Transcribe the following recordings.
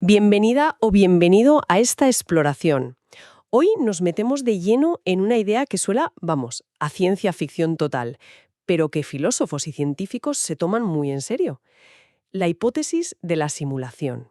Bienvenida o bienvenido a esta exploración. Hoy nos metemos de lleno en una idea que suena, vamos, a ciencia ficción total, pero que filósofos y científicos se toman muy en serio. La hipótesis de la simulación.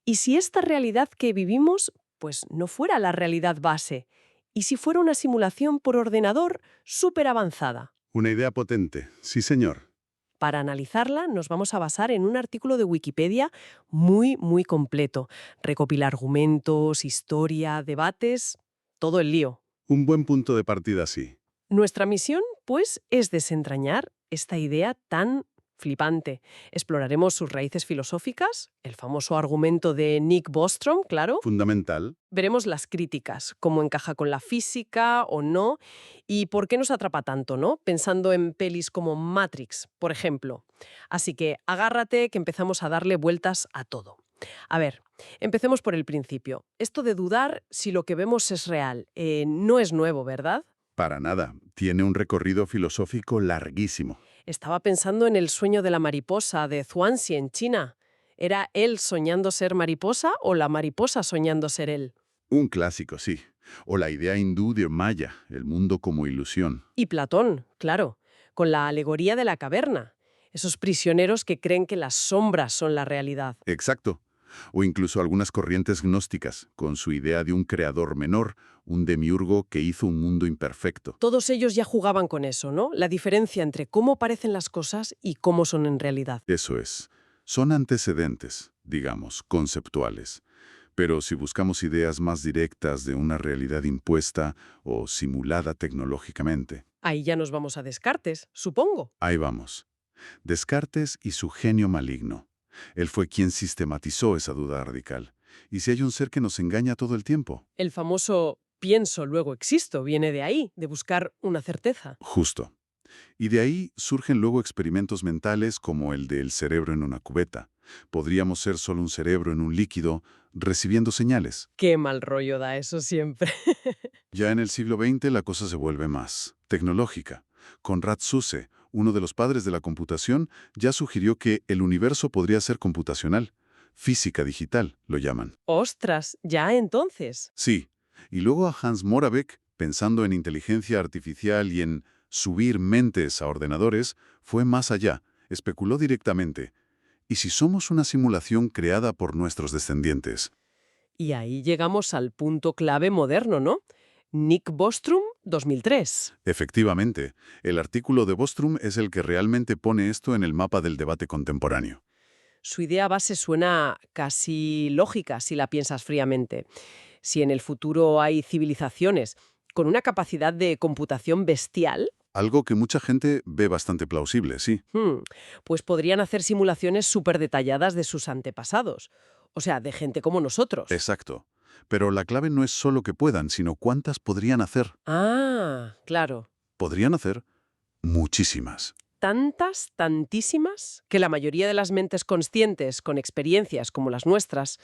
¿Y si esta realidad que vivimos, pues no fuera la realidad base? ¿Y si fuera una simulación por ordenador súper avanzada? Una idea potente, sí señor. Para analizarla nos vamos a basar en un artículo de Wikipedia muy completo. Recopila argumentos, historia, debates, todo el lío. Un buen punto de partida, sí. Nuestra misión, pues, es desentrañar esta idea tan flipante. Exploraremos sus raíces filosóficas, el famoso argumento de Nick Bostrom, claro. Fundamental. Veremos las críticas, cómo encaja con la física o no, y por qué nos atrapa tanto, ¿no? Pensando en pelis como Matrix, por ejemplo. Así que agárrate que empezamos a darle vueltas a todo. A ver, empecemos por el principio. Esto de dudar si lo que vemos es real, no es nuevo, ¿verdad? Para nada. Tiene un recorrido filosófico larguísimo. Estaba pensando en el sueño de la mariposa de Zhuangzi en China. ¿Era él soñando ser mariposa o la mariposa soñando ser él? Un clásico, sí. O la idea hindú de Maya, el mundo como ilusión. Y Platón, claro, con la alegoría de la caverna. Esos prisioneros que creen que las sombras son la realidad. Exacto. O incluso algunas corrientes gnósticas, con su idea de un creador menor, un demiurgo que hizo un mundo imperfecto. Todos ellos ya jugaban con eso, ¿no? La diferencia entre cómo parecen las cosas y cómo son en realidad. Eso es. Son antecedentes, digamos, conceptuales. Pero si buscamos ideas más directas de una realidad impuesta o simulada tecnológicamente, Ahí ya nos vamos a Descartes, supongo. ahí vamos. Descartes y su genio maligno. Él fue quien sistematizó esa duda radical. ¿Y si hay un ser que nos engaña todo el tiempo? El famoso pienso, luego existo, viene de ahí, de buscar una certeza. Justo. Y de ahí surgen luego experimentos mentales como el del cerebro en una cubeta. Podríamos ser solo un cerebro en un líquido, recibiendo señales. Qué mal rollo da eso siempre. Ya en el siglo XX la cosa se vuelve más tecnológica. Konrad Zuse, uno de los padres de la computación, ya sugirió que el universo podría ser computacional. Física digital, lo llaman. Ostras, ya entonces. Sí. Y luego a Hans Moravec, pensando en inteligencia artificial y en subir mentes a ordenadores, fue más allá. Especuló directamente. ¿Y si somos una simulación creada por nuestros descendientes? Y ahí llegamos al punto clave moderno, ¿no? Nick Bostrom, 2003. Efectivamente, el artículo de Bostrom es el que realmente pone esto en el mapa del debate contemporáneo. Su idea base suena casi lógica si la piensas fríamente. Si en el futuro hay civilizaciones con una capacidad de computación bestial, Algo que mucha gente ve bastante plausible, sí. hmm, pues podrían hacer simulaciones súper detalladas de sus antepasados. O sea, de gente como nosotros. Exacto. Pero la clave no es solo que puedan, sino cuántas podrían hacer. Ah, claro. Podrían hacer muchísimas. Tantísimas, que la mayoría de las mentes conscientes con experiencias como las nuestras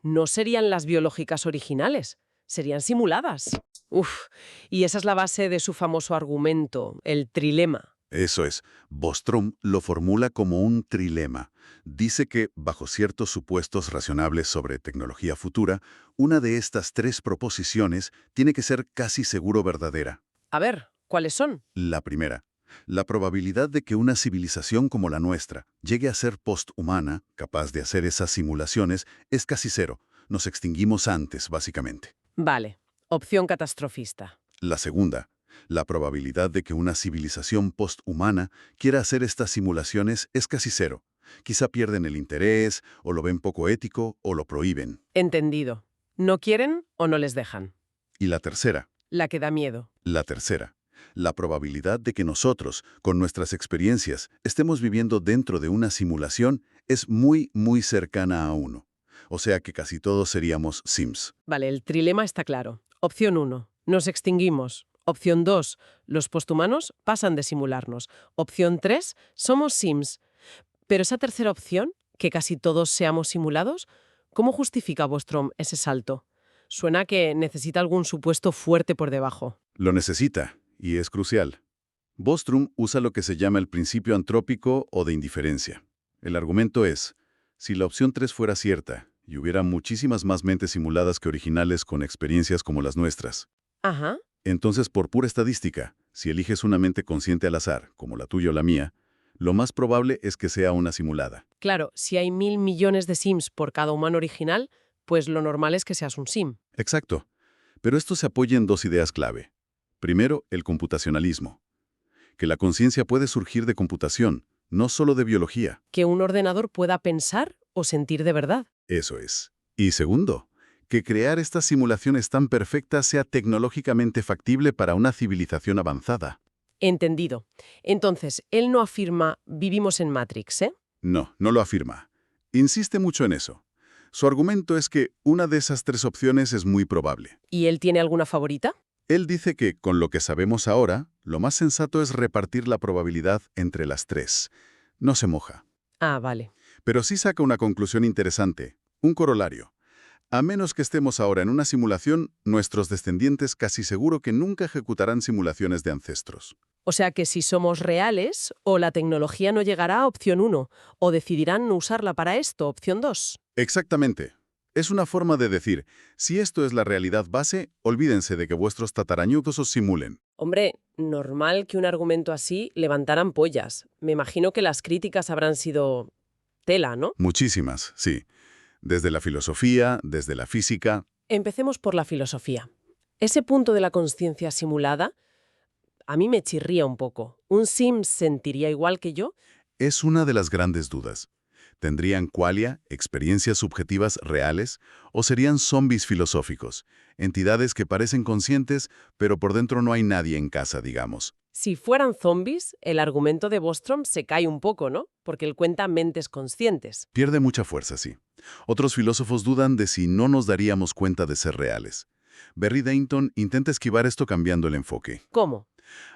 no serían las biológicas originales, serían simuladas. Uf, y esa es la base de su famoso argumento, el trilema. Eso es. Bostrom lo formula como un trilema. Dice que, bajo ciertos supuestos razonables sobre tecnología futura, una de estas tres proposiciones tiene que ser casi seguro verdadera. A ver, ¿cuáles son? La primera, la probabilidad de que una civilización como la nuestra llegue a ser posthumana, capaz de hacer esas simulaciones, es casi cero. Nos extinguimos antes, básicamente. Vale, opción catastrofista. La segunda, la probabilidad de que una civilización posthumana quiera hacer estas simulaciones es casi cero. Quizá pierden el interés, o lo ven poco ético, o lo prohíben. Entendido. ¿No quieren o no les dejan? Y la tercera, La que da miedo. la probabilidad de que nosotros, con nuestras experiencias, estemos viviendo dentro de una simulación es muy cercana a 1. O sea que casi todos seríamos Sims. Vale, el trilema está claro. Opción 1, nos extinguimos. Opción 2, los posthumanos pasan de simularnos. Opción 3, somos Sims. Pero esa tercera opción, que casi todos seamos simulados, ¿cómo justifica Bostrom ese salto? Suena que necesita algún supuesto fuerte por debajo. Lo necesita, y es crucial. Bostrom usa lo que se llama el principio antrópico o de indiferencia. El argumento es, si la opción 3 fuera cierta, y hubiera muchísimas más mentes simuladas que originales con experiencias como las nuestras. Ajá. Entonces, por pura estadística, si eliges una mente consciente al azar, como la tuya o la mía, lo más probable es que sea una simulada. Claro, si hay 1.000 millones de Sims por cada humano original, pues lo normal es que seas un Sim. Exacto. Pero esto se apoya en dos ideas clave. Primero, el computacionalismo. Que la conciencia puede surgir de computación, no solo de biología. Que un ordenador pueda pensar o sentir de verdad. Eso es. Y segundo, que crear estas simulaciones tan perfectas sea tecnológicamente factible para una civilización avanzada. Entendido. Entonces, él no afirma vivimos en Matrix, ¿eh? No, no lo afirma. Insiste mucho en eso. Su argumento es que una de esas tres opciones es muy probable. ¿Y él tiene alguna favorita? Él dice que, con lo que sabemos ahora, lo más sensato es repartir la probabilidad entre las tres. No se moja. Ah, vale. Pero sí saca una conclusión interesante, un corolario. A menos que estemos ahora en una simulación, nuestros descendientes casi seguro que nunca ejecutarán simulaciones de ancestros. O sea que si somos reales, o la tecnología no llegará a opción 1, o decidirán no usarla para esto, opción 2. Exactamente. Es una forma de decir, si esto es la realidad base, olvídense de que vuestros tatarañudos os simulen. Hombre, normal que un argumento así levantara ampollas. Me imagino que las críticas habrán sido tela, ¿no? Muchísimas, sí. Desde la filosofía, desde la física. Empecemos por la filosofía. Ese punto de la consciencia simulada a mí me chirría un poco. ¿Un Sim sentiría igual que yo? Es una de las grandes dudas. ¿Tendrían qualia, experiencias subjetivas reales, o serían zombies filosóficos, entidades que parecen conscientes, pero por dentro no hay nadie en casa, digamos? Si fueran zombies, el argumento de Bostrom se cae un poco, ¿no? Porque él cuenta mentes conscientes. Pierde mucha fuerza, sí. Otros filósofos dudan de si no nos daríamos cuenta de ser reales. Barry Dayton intenta esquivar esto cambiando el enfoque. ¿Cómo?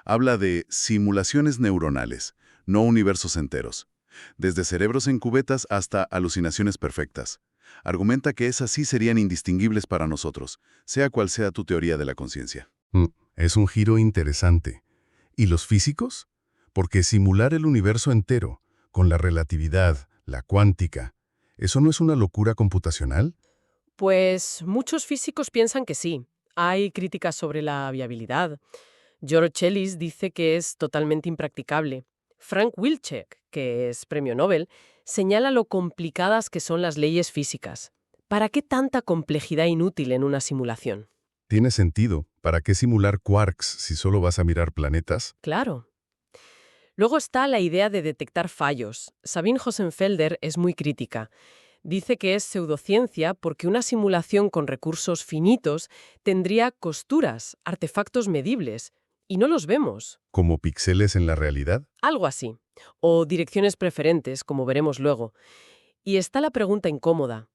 Habla de simulaciones neuronales, no universos enteros. Desde cerebros en cubetas hasta alucinaciones perfectas. Argumenta que esas sí serían indistinguibles para nosotros, sea cual sea tu teoría de la conciencia. Es un giro interesante. ¿Y los físicos? Porque simular el universo entero, con la relatividad, la cuántica, ¿eso no es una locura computacional? Pues muchos físicos piensan que sí. Hay críticas sobre la viabilidad. George Ellis dice que es totalmente impracticable. Frank Wilczek, que es premio Nobel, señala lo complicadas que son las leyes físicas. ¿Para qué tanta complejidad inútil en una simulación? Tiene sentido. ¿Para qué simular quarks si solo vas a mirar planetas? Claro. Luego está la idea de detectar fallos. Sabine Hossenfelder es muy crítica. Dice que es pseudociencia porque una simulación con recursos finitos tendría costuras, artefactos medibles, y no los vemos. ¿Como píxeles en la realidad? Algo así. O direcciones preferentes, como veremos luego. Y está la pregunta incómoda.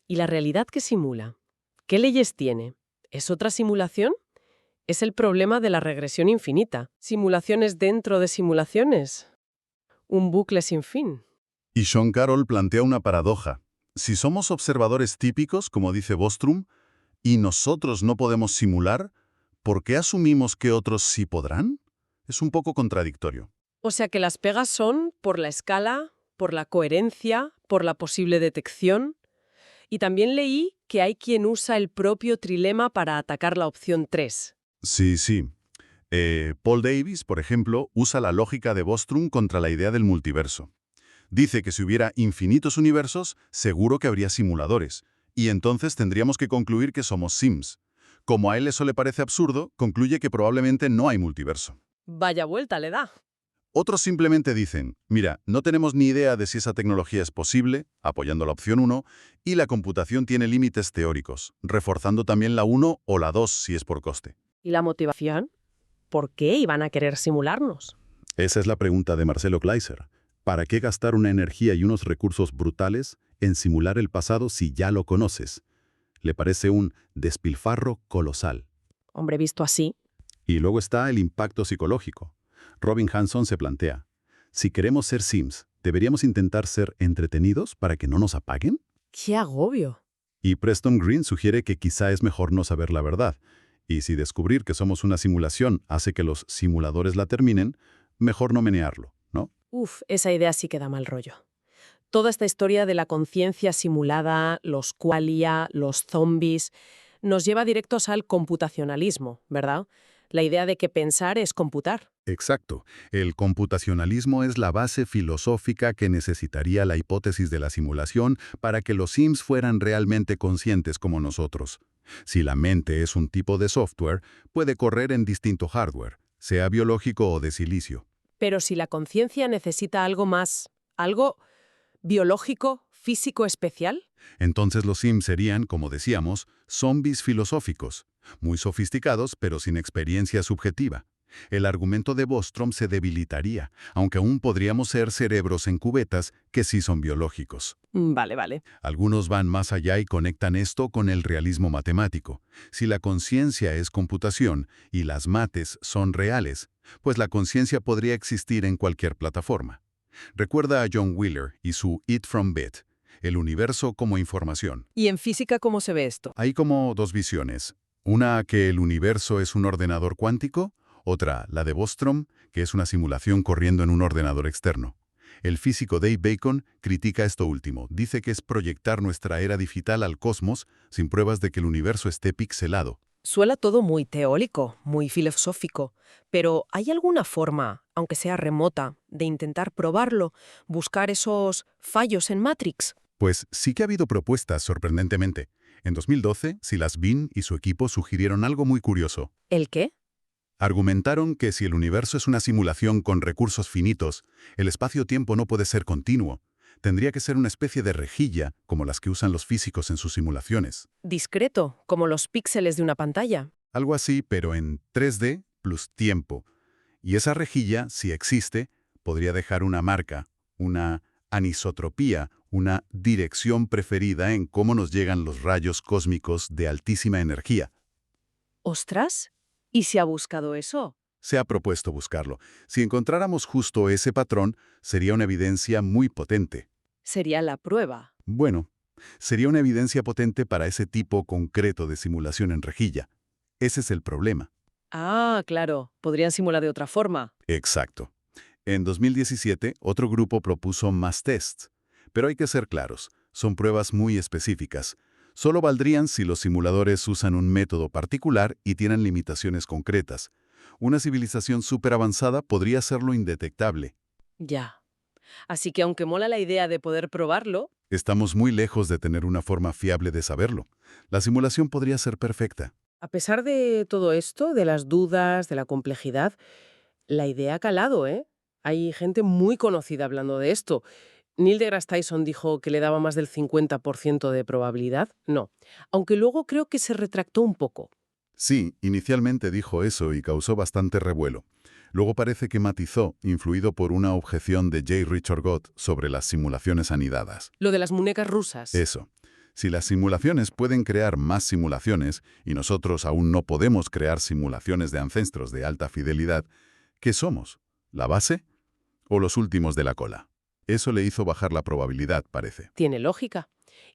¿Y la realidad que simula? ¿Qué leyes tiene? ¿Es otra simulación? Es el problema de la regresión infinita. ¿Simulaciones dentro de simulaciones? Un bucle sin fin. Y Sean Carroll plantea una paradoja. Si somos observadores típicos, como dice Bostrom, y nosotros no podemos simular, ¿por qué asumimos que otros sí podrán? Es un poco contradictorio. O sea que las pegas son por la escala, por la coherencia, por la posible detección. Y también leí que hay quien usa el propio trilema para atacar la opción 3. Sí, sí. Paul Davies, por ejemplo, usa la lógica de Bostrom contra la idea del multiverso. Dice que si hubiera infinitos universos, seguro que habría simuladores, y entonces tendríamos que concluir que somos Sims. Como a él eso le parece absurdo, concluye que probablemente no hay multiverso. Vaya vuelta le da. Otros simplemente dicen, mira, no tenemos ni idea de si esa tecnología es posible, apoyando la opción 1, y la computación tiene límites teóricos, reforzando también la 1 o la 2 si es por coste. ¿Y la motivación? ¿Por qué iban a querer simularnos? Esa es la pregunta de Marcelo Gleiser. ¿Para qué gastar una energía y unos recursos brutales en simular el pasado si ya lo conoces? Le parece un despilfarro colosal. Hombre, visto así. Y luego está el impacto psicológico. Robin Hanson se plantea, si queremos ser Sims, ¿deberíamos intentar ser entretenidos para que no nos apaguen? ¡Qué agobio! Y Preston Green sugiere que quizá es mejor no saber la verdad. Y si descubrir que somos una simulación hace que los simuladores la terminen, mejor no menearlo, ¿no? Uf, esa idea sí que da mal rollo. Toda esta historia de la conciencia simulada, los qualia, los zombies, nos lleva directos al computacionalismo, ¿verdad? La idea de que pensar es computar. Exacto. El computacionalismo es la base filosófica que necesitaría la hipótesis de la simulación para que los Sims fueran realmente conscientes como nosotros. Si la mente es un tipo de software, puede correr en distinto hardware, sea biológico o de silicio. Pero si la conciencia necesita algo más, algo biológico, físico especial. Entonces los Sims serían, como decíamos, zombies filosóficos, muy sofisticados pero sin experiencia subjetiva. El argumento de Bostrom se debilitaría, aunque aún podríamos ser cerebros en cubetas que sí son biológicos. Vale, vale. Algunos van más allá y conectan esto con el realismo matemático. Si la conciencia es computación y las mates son reales, pues la conciencia podría existir en cualquier plataforma. Recuerda a John Wheeler y su It from Bit, el universo como información. ¿Y en física cómo se ve esto? Hay como dos visiones. Una, que el universo es un ordenador cuántico. Otra, la de Bostrom, que es una simulación corriendo en un ordenador externo. El físico Dave Bacon critica esto último. Dice que es proyectar nuestra era digital al cosmos sin pruebas de que el universo esté pixelado. Suena todo muy teórico, muy filosófico, pero ¿hay alguna forma, aunque sea remota, de intentar probarlo, buscar esos fallos en Matrix? Pues sí que ha habido propuestas, sorprendentemente. En 2012, Silas Bean y su equipo sugirieron algo muy curioso. ¿El qué? Argumentaron que si el universo es una simulación con recursos finitos, el espacio-tiempo no puede ser continuo. Tendría que ser una especie de rejilla, como las que usan los físicos en sus simulaciones. Discreto, como los píxeles de una pantalla. Algo así, pero en 3D plus tiempo. Y esa rejilla, si existe, podría dejar una marca, una anisotropía, una dirección preferida en cómo nos llegan los rayos cósmicos de altísima energía. ¡Ostras! ¿Y se ha buscado eso? Se ha propuesto buscarlo. Si encontráramos justo ese patrón, sería una evidencia muy potente. Sería la prueba. Bueno, sería una evidencia potente para ese tipo concreto de simulación en rejilla. Ese es el problema. Ah, claro. Podrían simular de otra forma. Exacto. En 2017, otro grupo propuso más tests. Pero hay que ser claros, son pruebas muy específicas. Solo valdrían si los simuladores usan un método particular y tienen limitaciones concretas. Una civilización súper avanzada podría hacerlo indetectable. Ya. Así que aunque mola la idea de poder probarlo, Estamos muy lejos de tener una forma fiable de saberlo. La simulación podría ser perfecta. a pesar de todo esto, de las dudas, de la complejidad, la idea ha calado, ¿eh? Hay gente muy conocida hablando de esto. Neil deGrasse Tyson dijo que le daba más del 50% de probabilidad. No. Aunque luego creo que se retractó un poco. Sí, inicialmente dijo eso y causó bastante revuelo. Luego parece que matizó, influido por una objeción de J. Richard Gott sobre las simulaciones anidadas. Lo de las muñecas rusas. Eso. Si las simulaciones pueden crear más simulaciones y nosotros aún no podemos crear simulaciones de ancestros de alta fidelidad, ¿qué somos? ¿La base o los últimos de la cola? Eso le hizo bajar la probabilidad, parece. Tiene lógica.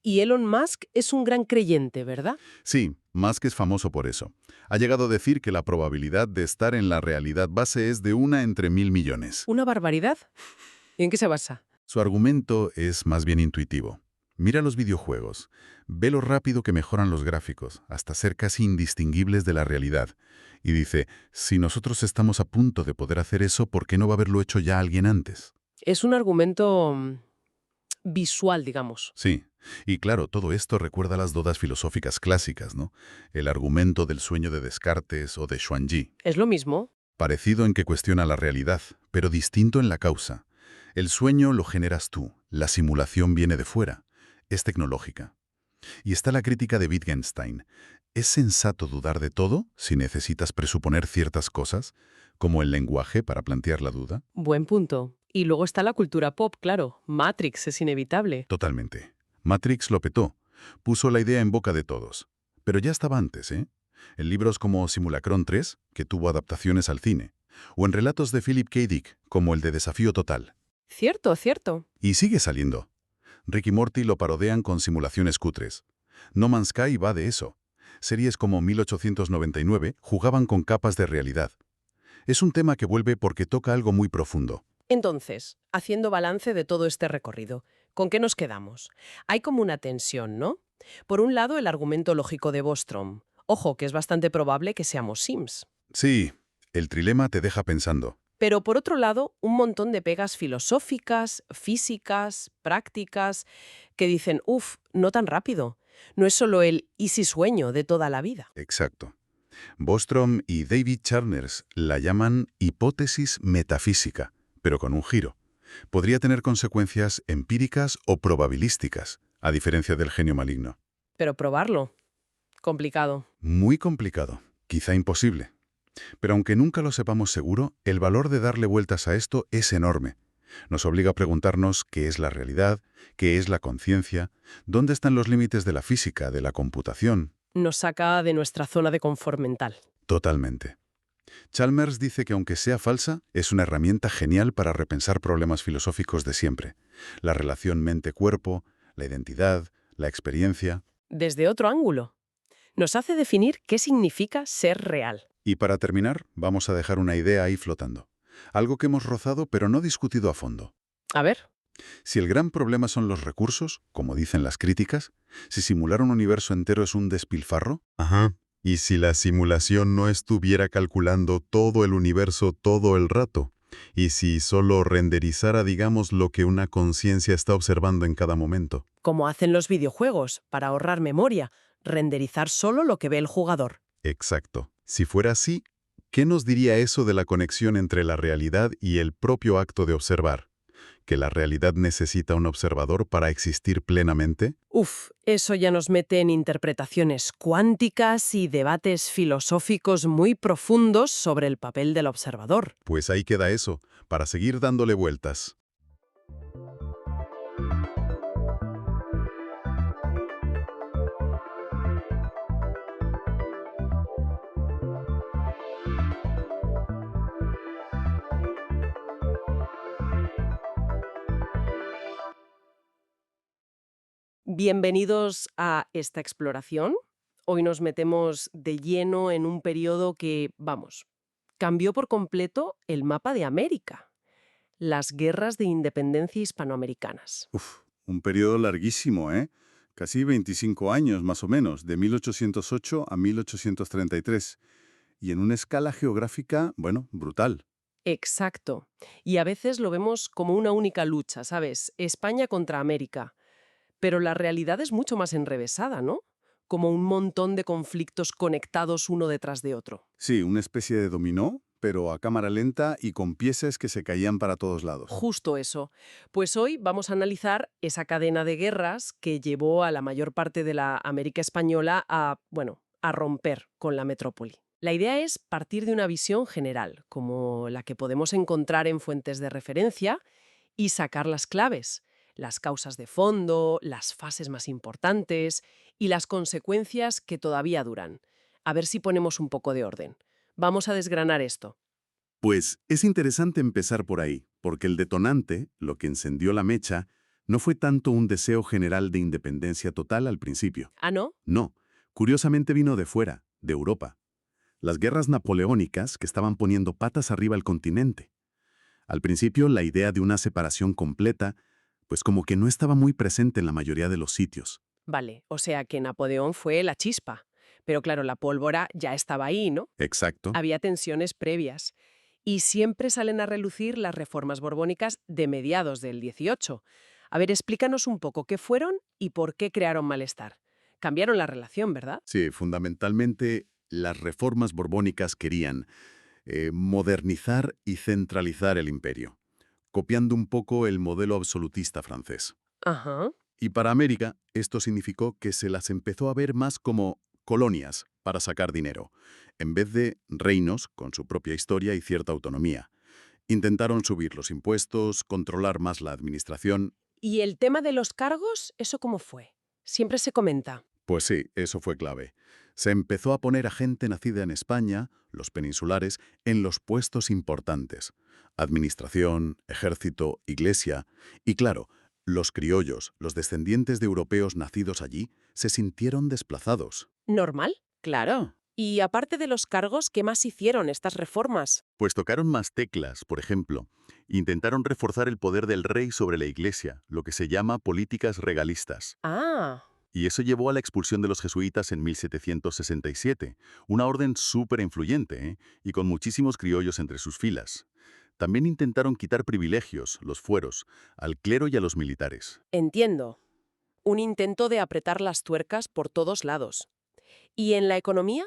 Y Elon Musk es un gran creyente, ¿verdad? Sí, Musk es famoso por eso. Ha llegado a decir que la probabilidad de estar en la realidad base es de 1 entre 1000 millones. ¿Una barbaridad? ¿Y en qué se basa? Su argumento es más bien intuitivo. Mira los videojuegos. Ve lo rápido que mejoran los gráficos, hasta ser casi indistinguibles de la realidad. Y dice, si nosotros estamos a punto de poder hacer eso, ¿por qué no va a haberlo hecho ya alguien antes? Es un argumento visual, digamos. Sí. Y claro, todo esto recuerda las dudas filosóficas clásicas, ¿no? El argumento del sueño de Descartes o de Zhuangzi. ¿Es lo mismo? Parecido en que cuestiona la realidad, pero distinto en la causa. El sueño lo generas tú, la simulación viene de fuera. Es tecnológica. Y está la crítica de Wittgenstein. ¿Es sensato dudar de todo si necesitas presuponer ciertas cosas, como el lenguaje para plantear la duda? Buen punto. Y luego está la cultura pop, claro. Matrix es inevitable. Totalmente. Matrix lo petó. Puso la idea en boca de todos. Pero ya estaba antes, ¿eh? En libros como Simulacron 3, que tuvo adaptaciones al cine. O en relatos de Philip K. Dick, como el de Desafío Total. Cierto, cierto. Y sigue saliendo. Rick y Morty lo parodean con simulaciones cutres. No Man's Sky va de eso. Series como 1899 jugaban con capas de realidad. Es un tema que vuelve porque toca algo muy profundo. Entonces, haciendo balance de todo este recorrido, ¿Con qué nos quedamos? Hay como una tensión, ¿no? Por un lado, el argumento lógico de Bostrom. Ojo, que es bastante probable que seamos Sims. Sí, el trilema te deja pensando. Pero por otro lado, un montón de pegas filosóficas, físicas, prácticas, que dicen, uff, no tan rápido. No es solo el easy sueño de toda la vida. Exacto. Bostrom y David Charners la llaman hipótesis metafísica, pero con un giro. Podría tener consecuencias empíricas o probabilísticas, a diferencia del genio maligno. Pero probarlo, complicado. Muy complicado, quizá imposible. Pero aunque nunca lo sepamos seguro, el valor de darle vueltas a esto es enorme. Nos obliga a preguntarnos qué es la realidad, qué es la conciencia, dónde están los límites de la física, de la computación. Nos saca de nuestra zona de confort mental. Totalmente. Chalmers dice que aunque sea falsa, es una herramienta genial para repensar problemas filosóficos de siempre. La relación mente-cuerpo, la identidad, la experiencia. Desde otro ángulo. Nos hace definir qué significa ser real. Y para terminar, vamos a dejar una idea ahí flotando. Algo que hemos rozado pero no discutido a fondo. A ver. Si el gran problema son los recursos, como dicen las críticas, si simular un universo entero es un despilfarro. Ajá. ¿Y si la simulación no estuviera calculando todo el universo todo el rato? ¿Y si solo renderizara, digamos, lo que una conciencia está observando en cada momento? Como hacen los videojuegos, para ahorrar memoria, renderizar solo lo que ve el jugador. Exacto. Si fuera así, ¿qué nos diría eso de la conexión entre la realidad y el propio acto de observar? ¿Que la realidad necesita un observador para existir plenamente? Uf, eso ya nos mete en interpretaciones cuánticas y debates filosóficos muy profundos sobre el papel del observador. Pues ahí queda eso, para seguir dándole vueltas. Bienvenidos a esta exploración. Hoy nos metemos de lleno en un periodo que, vamos, cambió por completo el mapa de América. Las guerras de independencia hispanoamericanas. Uf, un periodo larguísimo, ¿eh? Casi 25 años, más o menos, de 1808 a 1833. Y en una escala geográfica, bueno, brutal. Exacto. Y a veces lo vemos como una única lucha, ¿sabes? España contra América. Pero la realidad es mucho más enrevesada, ¿no? Como un montón de conflictos conectados uno detrás de otro. Sí, una especie de dominó, pero a cámara lenta y con piezas que se caían para todos lados. Justo eso. Pues hoy vamos a analizar esa cadena de guerras que llevó a la mayor parte de la América española a, bueno, a romper con la metrópoli. La idea es partir de una visión general, como la que podemos encontrar en fuentes de referencia, y sacar las claves, las causas de fondo, las fases más importantes y las consecuencias que todavía duran. A ver si ponemos un poco de orden. Vamos a desgranar esto. Pues es interesante empezar por ahí, porque el detonante, lo que encendió la mecha, no fue tanto un deseo general de independencia total al principio. ¿Ah, no? No, curiosamente vino de fuera, de Europa. Las guerras napoleónicas que estaban poniendo patas arriba al continente. Al principio, la idea de una separación completa, pues como que no estaba muy presente en la mayoría de los sitios. Vale, o sea que Napoleón fue la chispa. Pero claro, la pólvora ya estaba ahí, ¿no? Exacto. Había tensiones previas. Y siempre salen a relucir las reformas borbónicas de mediados del 18. A ver, explícanos un poco qué fueron y por qué crearon malestar. Cambiaron la relación, ¿verdad? Sí, fundamentalmente las reformas borbónicas querían modernizar y centralizar el imperio, copiando un poco el modelo absolutista francés. Ajá. Y para América, esto significó que se las empezó a ver más como colonias para sacar dinero, en vez de reinos con su propia historia y cierta autonomía. Intentaron subir los impuestos, controlar más la administración. ¿Y el tema de los cargos, eso cómo fue? Siempre se comenta. Pues sí, eso fue clave. Se empezó a poner a gente nacida en España, los peninsulares, en los puestos importantes. Administración, ejército, iglesia. Y claro, los criollos, los descendientes de europeos nacidos allí, se sintieron desplazados. ¿Normal? Claro. Y aparte de los cargos, ¿qué más hicieron estas reformas? Pues tocaron más teclas, por ejemplo. Intentaron reforzar el poder del rey sobre la Iglesia, lo que se llama políticas regalistas. Ah, Y eso llevó a la expulsión de los jesuitas en 1767, una orden súper influyente, ¿eh? Y con muchísimos criollos entre sus filas. También intentaron quitar privilegios, los fueros, al clero y a los militares. entiendo. Un intento de apretar las tuercas por todos lados. ¿Y en la economía?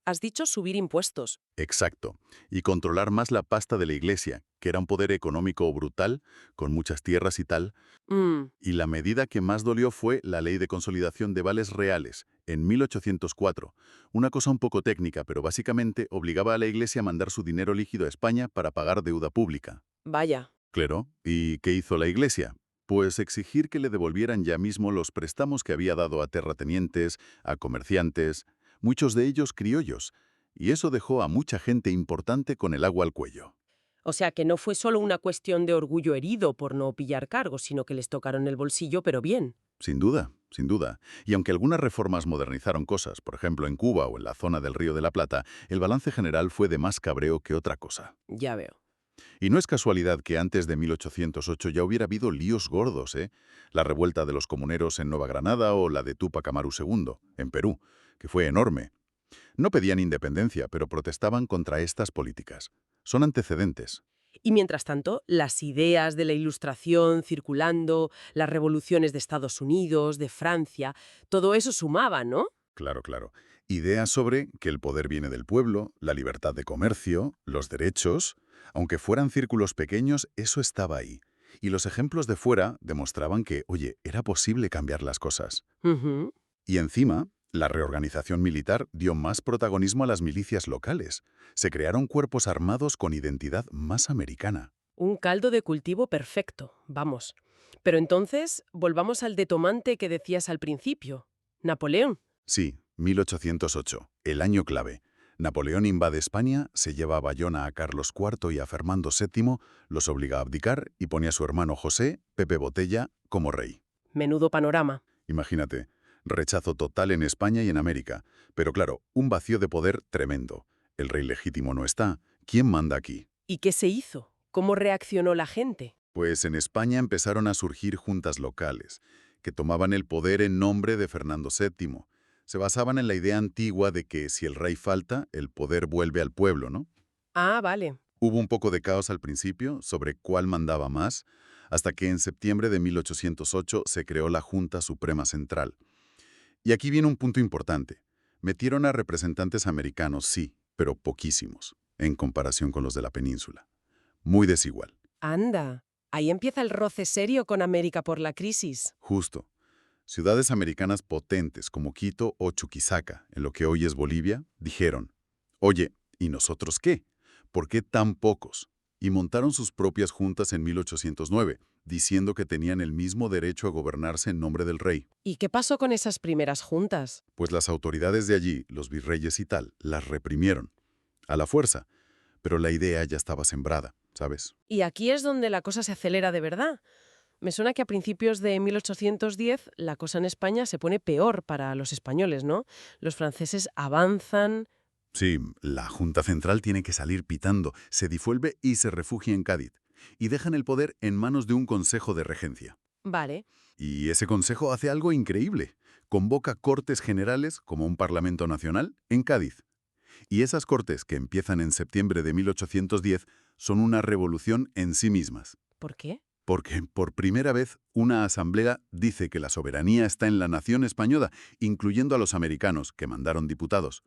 Has dicho subir impuestos. Exacto. Y controlar más la pasta de la Iglesia, que era un poder económico brutal, con muchas tierras y tal. Mm, Y la medida que más dolió fue la Ley de Consolidación de Vales Reales, en 1804. Una cosa un poco técnica, pero básicamente obligaba a la Iglesia a mandar su dinero líquido a España para pagar deuda pública. vaya. Claro. ¿Y qué hizo la Iglesia? Pues exigir que le devolvieran ya mismo los préstamos que había dado a terratenientes, a comerciantes, muchos de ellos criollos, y eso dejó a mucha gente importante con el agua al cuello. O sea que no fue solo una cuestión de orgullo herido por no pillar cargos, sino que les tocaron el bolsillo, pero bien. Sin duda, sin duda. Y aunque algunas reformas modernizaron cosas, por ejemplo en Cuba o en la zona del Río de la Plata, el balance general fue de más cabreo que otra cosa. Ya veo. Y no es casualidad que antes de 1808 ya hubiera habido líos gordos, ¿eh? La revuelta de los comuneros en Nueva Granada o la de Túpac Amaru II, en Perú, que fue enorme. No pedían independencia, pero protestaban contra estas políticas. Son antecedentes. Y mientras tanto, las ideas de la Ilustración circulando, las revoluciones de Estados Unidos, de Francia, todo eso sumaba, ¿no? Claro, claro. Ideas sobre que el poder viene del pueblo, la libertad de comercio, los derechos. Aunque fueran círculos pequeños, eso estaba ahí. Y los ejemplos de fuera demostraban que, oye, era posible cambiar las cosas. Ujú. Y encima, la reorganización militar dio más protagonismo a las milicias locales. Se crearon cuerpos armados con identidad más americana. Un caldo de cultivo perfecto, vamos. Pero entonces, volvamos al detonante que decías al principio. Napoleón. Sí, 1808, el año clave. Napoleón invade España, se lleva a Bayona a Carlos IV y a Fernando VII, los obliga a abdicar y pone a su hermano José, Pepe Botella, como rey. Menudo panorama. Imagínate, rechazo total en España y en América. Pero claro, un vacío de poder tremendo. El rey legítimo no está. ¿Quién manda aquí? ¿Y qué se hizo? ¿Cómo reaccionó la gente? Pues en España empezaron a surgir juntas locales, que tomaban el poder en nombre de Fernando VII. Se basaban en la idea antigua de que si el rey falta, el poder vuelve al pueblo, ¿no? Ah, vale. Hubo un poco de caos al principio sobre cuál mandaba más, hasta que en septiembre de 1808 se creó la Junta Suprema Central. Y aquí viene un punto importante. Metieron a representantes americanos, sí, pero poquísimos, en comparación con los de la península. Muy desigual. Anda. Ahí empieza el roce serio con América por la crisis. Justo. Ciudades americanas potentes como Quito o Chuquisaca, en lo que hoy es Bolivia, dijeron, oye, ¿y nosotros qué? ¿Por qué tan pocos? Y montaron sus propias juntas en 1809, diciendo que tenían el mismo derecho a gobernarse en nombre del rey. ¿Y qué pasó con esas primeras juntas? Pues las autoridades de allí, los virreyes y tal, las reprimieron. A la fuerza. Pero la idea ya estaba sembrada, ¿sabes? Y aquí es donde la cosa se acelera de verdad. Me suena que a principios de 1810 la cosa en España se pone peor para los españoles, ¿no? Los franceses avanzan. Sí, la Junta Central tiene que salir pitando, se disuelve y se refugia en Cádiz. Y dejan el poder en manos de un consejo de regencia. Vale. Y ese consejo hace algo increíble. Convoca Cortes Generales, como un Parlamento Nacional, en Cádiz. Y esas Cortes, que empiezan en septiembre de 1810, son una revolución en sí mismas. ¿Por qué? Porque por primera vez una asamblea dice que la soberanía está en la nación española, incluyendo a los americanos, que mandaron diputados.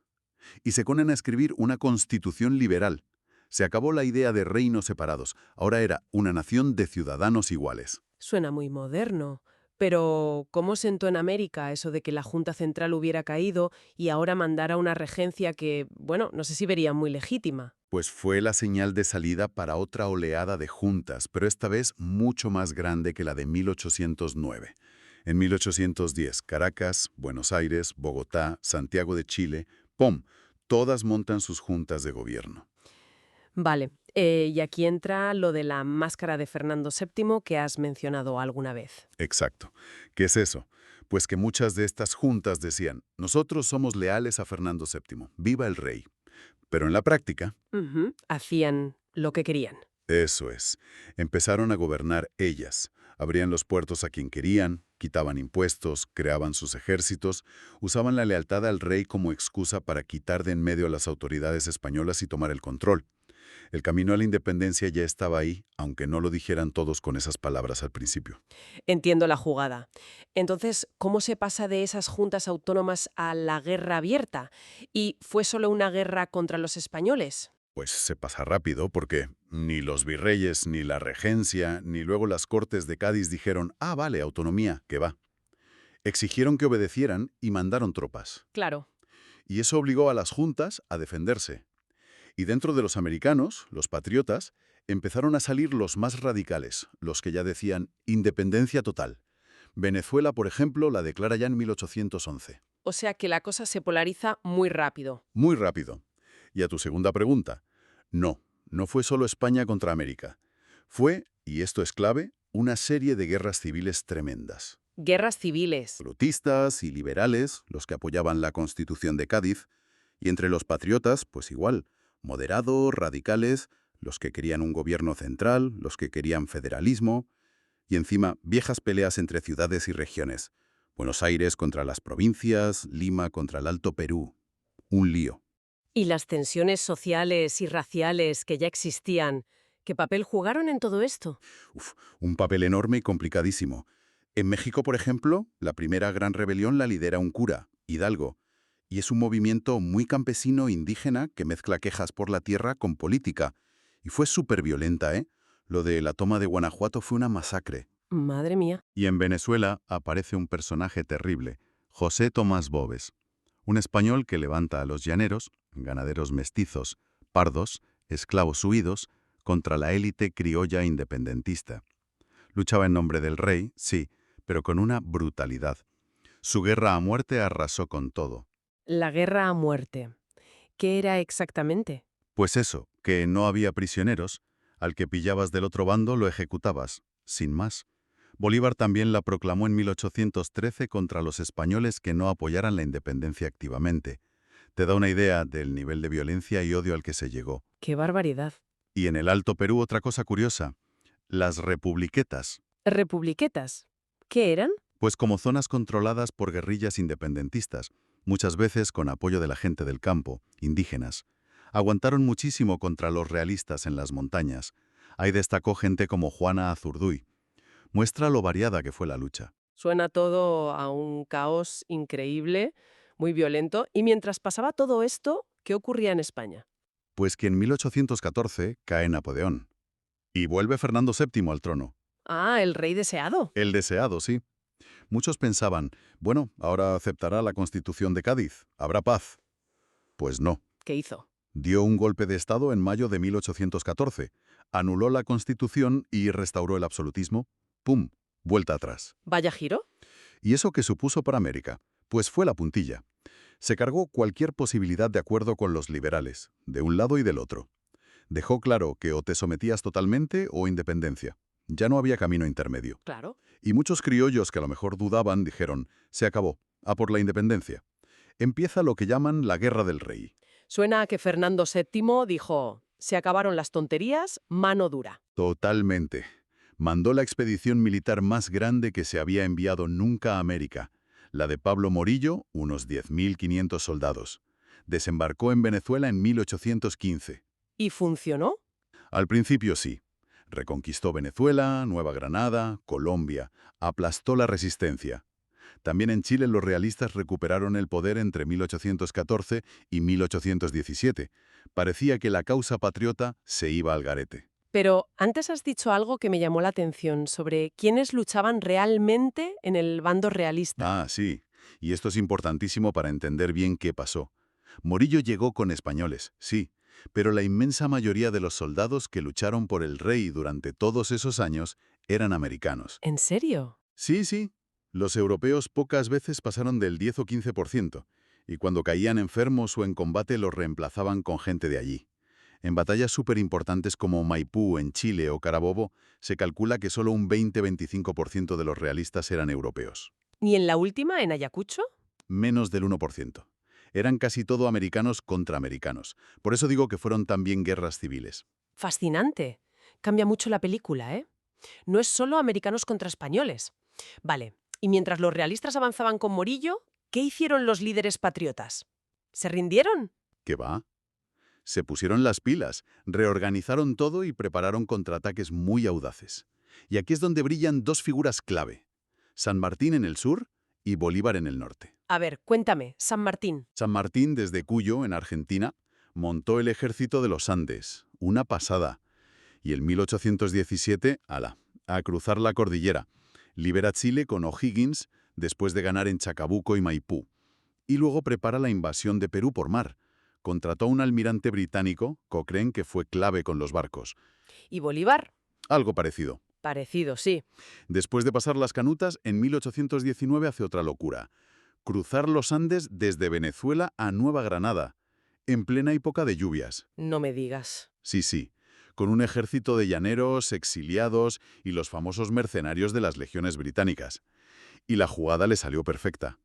Y se ponen a escribir una constitución liberal. Se acabó la idea de reinos separados, ahora era una nación de ciudadanos iguales. Suena muy moderno. Pero, ¿cómo sentó en América eso de que la Junta Central hubiera caído y ahora mandara una regencia que, bueno, no sé si verían muy legítima? Pues fue la señal de salida para otra oleada de juntas, pero esta vez mucho más grande que la de 1809. En 1810, Caracas, Buenos Aires, Bogotá, Santiago de Chile, ¡pum!, todas montan sus juntas de gobierno. Vale, y aquí entra lo de la máscara de Fernando VII que has mencionado alguna vez. Exacto. ¿Qué es eso? Pues que muchas de estas juntas decían, nosotros somos leales a Fernando VII, viva el rey. Pero en la práctica, Ujú, hacían lo que querían. eso es, empezaron a gobernar ellas. Abrían los puertos a quien querían, quitaban impuestos, creaban sus ejércitos, usaban la lealtad al rey como excusa para quitar de en medio a las autoridades españolas y tomar el control. El camino a la independencia ya estaba ahí, aunque no lo dijeran todos con esas palabras al principio. Entiendo la jugada. Entonces, ¿cómo se pasa de esas juntas autónomas a la guerra abierta? ¿Y fue solo una guerra contra los españoles? Pues se pasa rápido porque ni los virreyes, ni la regencia, ni luego las Cortes de Cádiz dijeron, ah, vale, autonomía, que va. Exigieron que obedecieran y mandaron tropas. Claro. Y eso obligó a las juntas a defenderse. Y dentro de los americanos, los patriotas, empezaron a salir los más radicales, los que ya decían independencia total. Venezuela, por ejemplo, la declara ya en 1811. O sea que la cosa se polariza muy rápido. Muy rápido. Y a tu segunda pregunta, no fue solo España contra América. Fue, y esto es clave, una serie de guerras civiles tremendas. Guerras civiles. Absolutistas y liberales, los que apoyaban la Constitución de Cádiz, y entre los patriotas, pues igual, moderados, radicales, los que querían un gobierno central, los que querían federalismo, y encima viejas peleas entre ciudades y regiones. Buenos Aires contra las provincias, Lima contra el Alto Perú. Un lío. ¿Y las tensiones sociales y raciales que ya existían, qué papel jugaron en todo esto? Un papel enorme y complicadísimo. En México, por ejemplo, la primera gran rebelión la lidera un cura, Hidalgo, y es un movimiento muy campesino indígena que mezcla quejas por la tierra con política. Y fue súper violenta, ¿eh? Lo de la toma de Guanajuato fue una masacre. Madre mía. Y en Venezuela aparece un personaje terrible, José Tomás Boves, un español que levanta a los llaneros, ganaderos mestizos, pardos, esclavos huidos, contra la élite criolla independentista. Luchaba en nombre del rey, sí, pero con una brutalidad. Su guerra a muerte arrasó con todo. La guerra a muerte. ¿Qué era exactamente? Pues eso, que no había prisioneros, al que pillabas del otro bando lo ejecutabas, sin más. Bolívar también la proclamó en 1813 contra los españoles que no apoyaran la independencia activamente. Te da una idea del nivel de violencia y odio al que se llegó. ¡Qué barbaridad! Y en el Alto Perú otra cosa curiosa, las republiquetas, ¿Republiquetas? ¿Qué eran? pues como zonas controladas por guerrillas independentistas, muchas veces con apoyo de la gente del campo, indígenas. Aguantaron muchísimo contra los realistas en las montañas. Ahí destacó gente como Juana Azurduy. Muestra lo variada que fue la lucha. Suena todo a un caos increíble, muy violento. Y mientras pasaba todo esto, ¿qué ocurría en España? Pues que en 1814 cae Napoleón. Y vuelve Fernando VII al trono. Ah, el rey deseado. El deseado, sí. Muchos pensaban, bueno, ahora aceptará la Constitución de Cádiz, habrá paz. Pues no. ¿Qué hizo? Dio un golpe de Estado en mayo de 1814, anuló la Constitución y restauró el absolutismo. ¡Pum! Vuelta atrás. ¿Vaya giro? ¿Y eso qué supuso para América? Pues fue la puntilla. Se cargó cualquier posibilidad de acuerdo con los liberales, de un lado y del otro. Dejó claro que o te sometías totalmente o independencia. Ya no había camino intermedio. Claro. Y muchos criollos que a lo mejor dudaban dijeron, se acabó, a por la independencia. Empieza lo que llaman la Guerra del Rey. Suena a que Fernando VII dijo, se acabaron las tonterías, mano dura. Totalmente. Mandó la expedición militar más grande que se había enviado nunca a América, la de Pablo Morillo, unos 10.500 soldados. Desembarcó en Venezuela en 1815. ¿Y funcionó? Al principio sí. Reconquistó Venezuela, Nueva Granada, Colombia. Aplastó la resistencia. También en Chile los realistas recuperaron el poder entre 1814 y 1817. Parecía que la causa patriota se iba al garete. Pero antes has dicho algo que me llamó la atención sobre quiénes luchaban realmente en el bando realista. Ah, sí. Y esto es importantísimo para entender bien qué pasó. Morillo llegó con españoles, sí, pero la inmensa mayoría de los soldados que lucharon por el rey durante todos esos años eran americanos. ¿En serio? Sí. Los europeos pocas veces pasaron del 10 o 15%, y cuando caían enfermos o en combate los reemplazaban con gente de allí. En batallas súper importantes como Maipú en Chile o Carabobo, se calcula que solo un 20-25% de los realistas eran europeos. ¿Y en la última, en Ayacucho? Menos del 1%. Eran casi todo americanos contra americanos. Por eso digo que fueron también guerras civiles. Fascinante. Cambia mucho la película, ¿eh? No es solo americanos contra españoles. Vale, y mientras los realistas avanzaban con Morillo, ¿qué hicieron los líderes patriotas? ¿Se rindieron? ¿Qué va? Se pusieron las pilas, reorganizaron todo y prepararon contraataques muy audaces. Y aquí es donde brillan dos figuras clave: San Martín en el sur y Bolívar en el norte. A ver, cuéntame, San Martín. San Martín, desde Cuyo, en Argentina, montó el ejército de los Andes, una pasada. Y en 1817, a cruzar la cordillera. Libera Chile con O'Higgins después de ganar en Chacabuco y Maipú. Y luego prepara la invasión de Perú por mar. Contrató a un almirante británico, Cochrane, que fue clave con los barcos. ¿Y Bolívar? Algo parecido. Parecido, sí. Después de pasar las canutas, en 1819 hace otra locura: cruzar los Andes desde Venezuela a Nueva Granada, en plena época de lluvias. No me digas. Sí, con un ejército de llaneros, exiliados y los famosos mercenarios de las legiones británicas. Y la jugada le salió perfecta.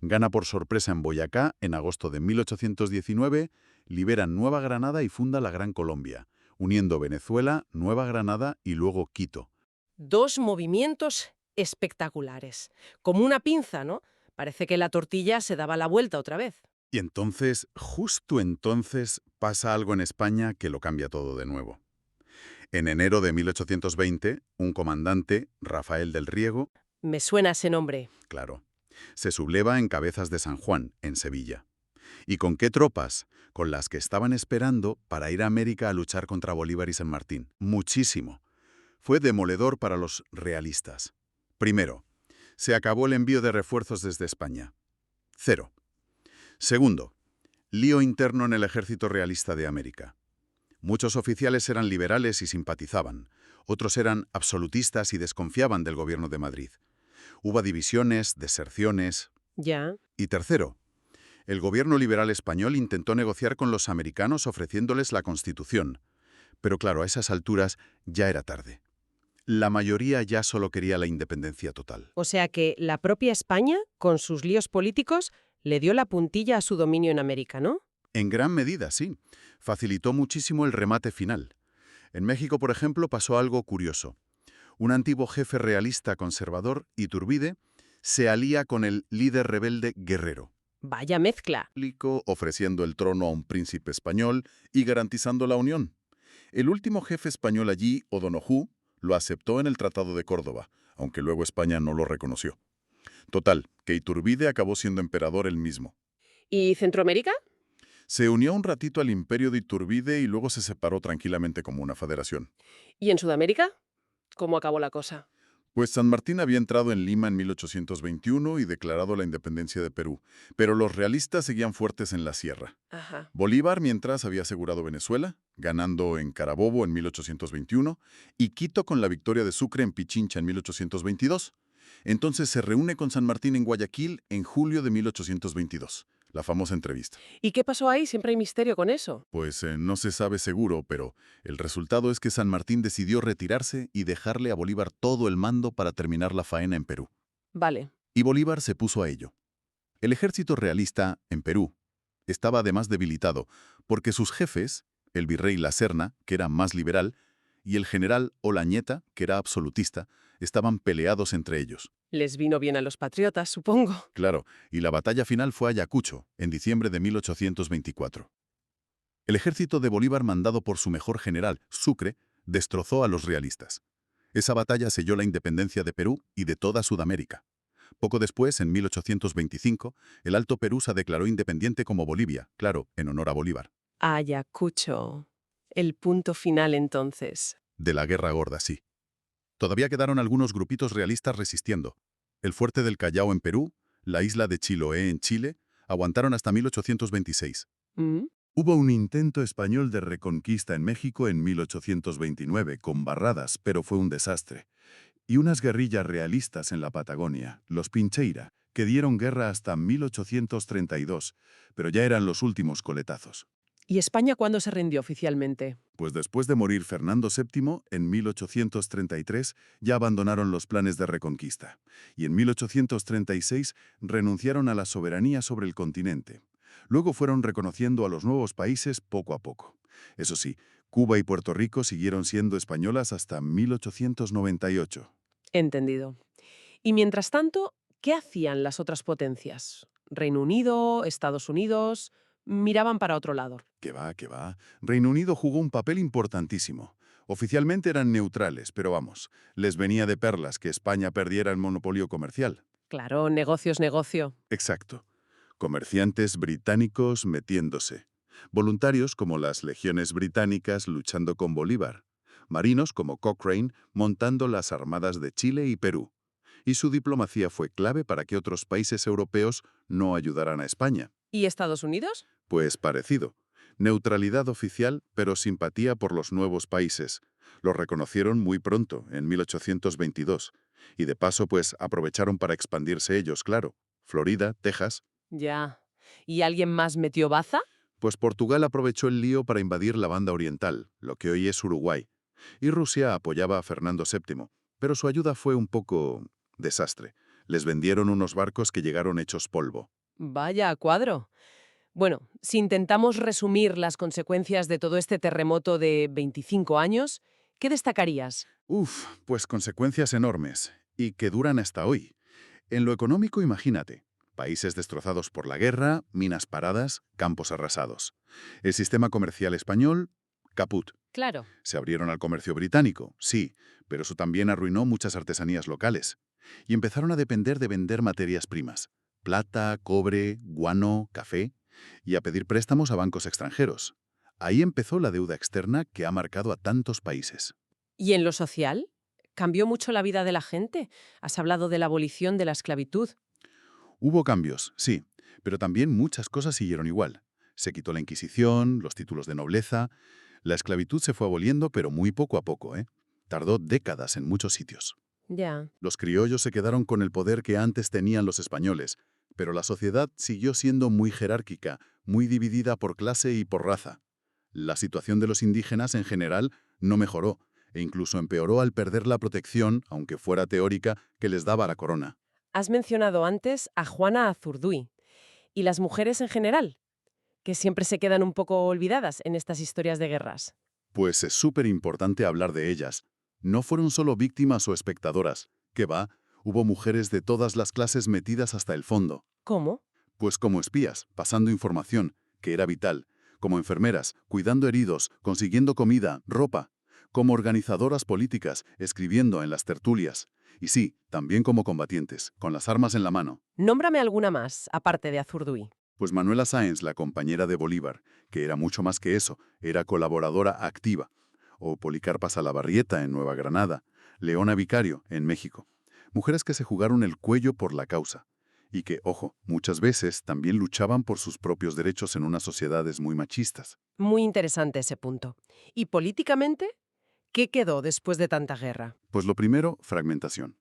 Gana por sorpresa en Boyacá en agosto de 1819, libera Nueva Granada y funda la Gran Colombia, uniendo Venezuela, Nueva Granada y luego Quito. Dos movimientos espectaculares. Como una pinza, ¿no? Parece que la tortilla se daba la vuelta otra vez. Y entonces, justo entonces, pasa algo en España que lo cambia todo de nuevo. En enero de 1820, un comandante, Rafael del Riego, Me suena ese nombre. claro, se subleva en Cabezas de San Juan, en Sevilla. ¿Y con qué tropas? Con las que estaban esperando para ir a América a luchar contra Bolívar y San Martín. Muchísimo. Fue demoledor para los realistas. Primero, se acabó el envío de refuerzos desde España. 0. Segundo, lío interno en el ejército realista de América. Muchos oficiales eran liberales y simpatizaban. Otros eran absolutistas y desconfiaban del gobierno de Madrid. Hubo divisiones, deserciones. Ya. Y tercero, el gobierno liberal español intentó negociar con los americanos ofreciéndoles la Constitución. Pero claro, a esas alturas ya era tarde. La mayoría ya solo quería la independencia total. O sea que la propia España, con sus líos políticos, le dio la puntilla a su dominio en América, ¿no? En gran medida, sí. Facilitó muchísimo el remate final. En México, por ejemplo, pasó algo curioso. Un antiguo jefe realista conservador, Iturbide, se alía con el líder rebelde Guerrero, Vaya mezcla. ofreciendo el trono a un príncipe español y garantizando la unión. El último jefe español allí, O'Donoghue, lo aceptó en el Tratado de Córdoba, aunque luego España no lo reconoció. Total, que Iturbide acabó siendo emperador él mismo. ¿Y Centroamérica? Se unió un ratito al imperio de Iturbide y luego se separó tranquilamente como una federación. ¿Y en Sudamérica? ¿Cómo acabó la cosa? Pues San Martín había entrado en Lima en 1821 y declarado la independencia de Perú, pero los realistas seguían fuertes en la sierra. Ajá. Bolívar, mientras, había asegurado Venezuela, ganando en Carabobo en 1821, y Quito con la victoria de Sucre en Pichincha en 1822. Entonces se reúne con San Martín en Guayaquil en julio de 1822, la famosa entrevista. ¿Y qué pasó ahí? Siempre hay misterio con eso. Pues no se sabe seguro, pero el resultado es que San Martín decidió retirarse y dejarle a Bolívar todo el mando para terminar la faena en Perú. Vale. Y Bolívar se puso a ello. El ejército realista, en Perú, estaba además debilitado, porque sus jefes, el virrey La Serna, que era más liberal, y el general Olañeta, que era absolutista, estaban peleados entre ellos. Les vino bien a los patriotas, supongo. Claro, y la batalla final fue Ayacucho, en diciembre de 1824. El ejército de Bolívar, mandado por su mejor general, Sucre, destrozó a los realistas. Esa batalla selló la independencia de Perú y de toda Sudamérica. Poco después, en 1825, el Alto Perú se declaró independiente como Bolivia, claro, en honor a Bolívar. Ayacucho. El punto final, entonces. De la Guerra Gorda, sí. Todavía quedaron algunos grupitos realistas resistiendo. El fuerte del Callao en Perú, la isla de Chiloé en Chile, aguantaron hasta 1826. ¿Mm? Hubo un intento español de reconquista en México en 1829 con Barradas, pero fue un desastre. Y unas guerrillas realistas en la Patagonia, los Pincheira, que dieron guerra hasta 1832, pero ya eran los últimos coletazos. ¿Y España cuándo se rindió oficialmente? Pues después de morir Fernando VII, en 1833 ya abandonaron los planes de reconquista, y en 1836 renunciaron a la soberanía sobre el continente. Luego fueron reconociendo a los nuevos países poco a poco. Eso sí, Cuba y Puerto Rico siguieron siendo españolas hasta 1898. Entendido. Y mientras tanto, ¿qué hacían las otras potencias? ¿Reino Unido, Estados Unidos? Miraban para otro lado. Que va, que va. Reino Unido jugó un papel importantísimo. Oficialmente eran neutrales, pero vamos, les venía de perlas que España perdiera el monopolio comercial. Claro, negocio es negocio. Exacto. Comerciantes británicos metiéndose. Voluntarios como las legiones británicas luchando con Bolívar. Marinos como Cochrane montando las armadas de Chile y Perú. Y su diplomacia fue clave para que otros países europeos no ayudaran a España. ¿Y Estados Unidos? Pues parecido. Neutralidad oficial, pero simpatía por los nuevos países. Los reconocieron muy pronto, en 1822. Y de paso, pues, aprovecharon para expandirse ellos, claro. Florida, Texas. Ya. ¿Y alguien más metió baza? Pues Portugal aprovechó el lío para invadir la banda oriental, lo que hoy es Uruguay. Y Rusia apoyaba a Fernando VII, pero su ayuda fue un poco desastre. Les vendieron unos barcos que llegaron hechos polvo. Vaya cuadro. Bueno, si intentamos resumir las consecuencias de todo este terremoto de 25 años, ¿qué destacarías? Pues consecuencias enormes, y que duran hasta hoy. En lo económico, imagínate. Países destrozados por la guerra, minas paradas, campos arrasados. El sistema comercial español, caput. Claro. Se abrieron al comercio británico, sí, pero eso también arruinó muchas artesanías locales. Y empezaron a depender de vender materias primas. Plata, cobre, guano, café. Y a pedir préstamos a bancos extranjeros. Ahí empezó la deuda externa que ha marcado a tantos países. ¿Y en lo social? ¿Cambió mucho la vida de la gente? Has hablado de la abolición de la esclavitud. Hubo cambios, sí, pero también muchas cosas siguieron igual. Se quitó la Inquisición, los títulos de nobleza. La esclavitud se fue aboliendo, pero muy poco a poco, ¿eh? Tardó décadas en muchos sitios. Ya. Los criollos se quedaron con el poder que antes tenían los españoles, pero la sociedad siguió siendo muy jerárquica, muy dividida por clase y por raza. La situación de los indígenas en general no mejoró, e incluso empeoró al perder la protección, aunque fuera teórica, que les daba la corona. Has mencionado antes a Juana Azurduy. ¿Y las mujeres en general? Que siempre se quedan un poco olvidadas en estas historias de guerras. Pues es súper importante hablar de ellas. No fueron solo víctimas o espectadoras. ¿Qué va? Hubo mujeres de todas las clases metidas hasta el fondo. ¿Cómo? Pues como espías, pasando información, que era vital. Como enfermeras, cuidando heridos, consiguiendo comida, ropa. Como organizadoras políticas, escribiendo en las tertulias. Y sí, también como combatientes, con las armas en la mano. Nómbrame alguna más, aparte de Azurduy. Pues Manuela Sáenz, la compañera de Bolívar, que era mucho más que eso, era colaboradora activa. O Policarpa Salabarrieta en Nueva Granada, Leona Vicario en México. Mujeres que se jugaron el cuello por la causa. Y que, ojo, muchas veces también luchaban por sus propios derechos en unas sociedades muy machistas. Muy interesante ese punto. ¿Y políticamente? ¿Qué quedó después de tanta guerra? Pues lo primero, fragmentación.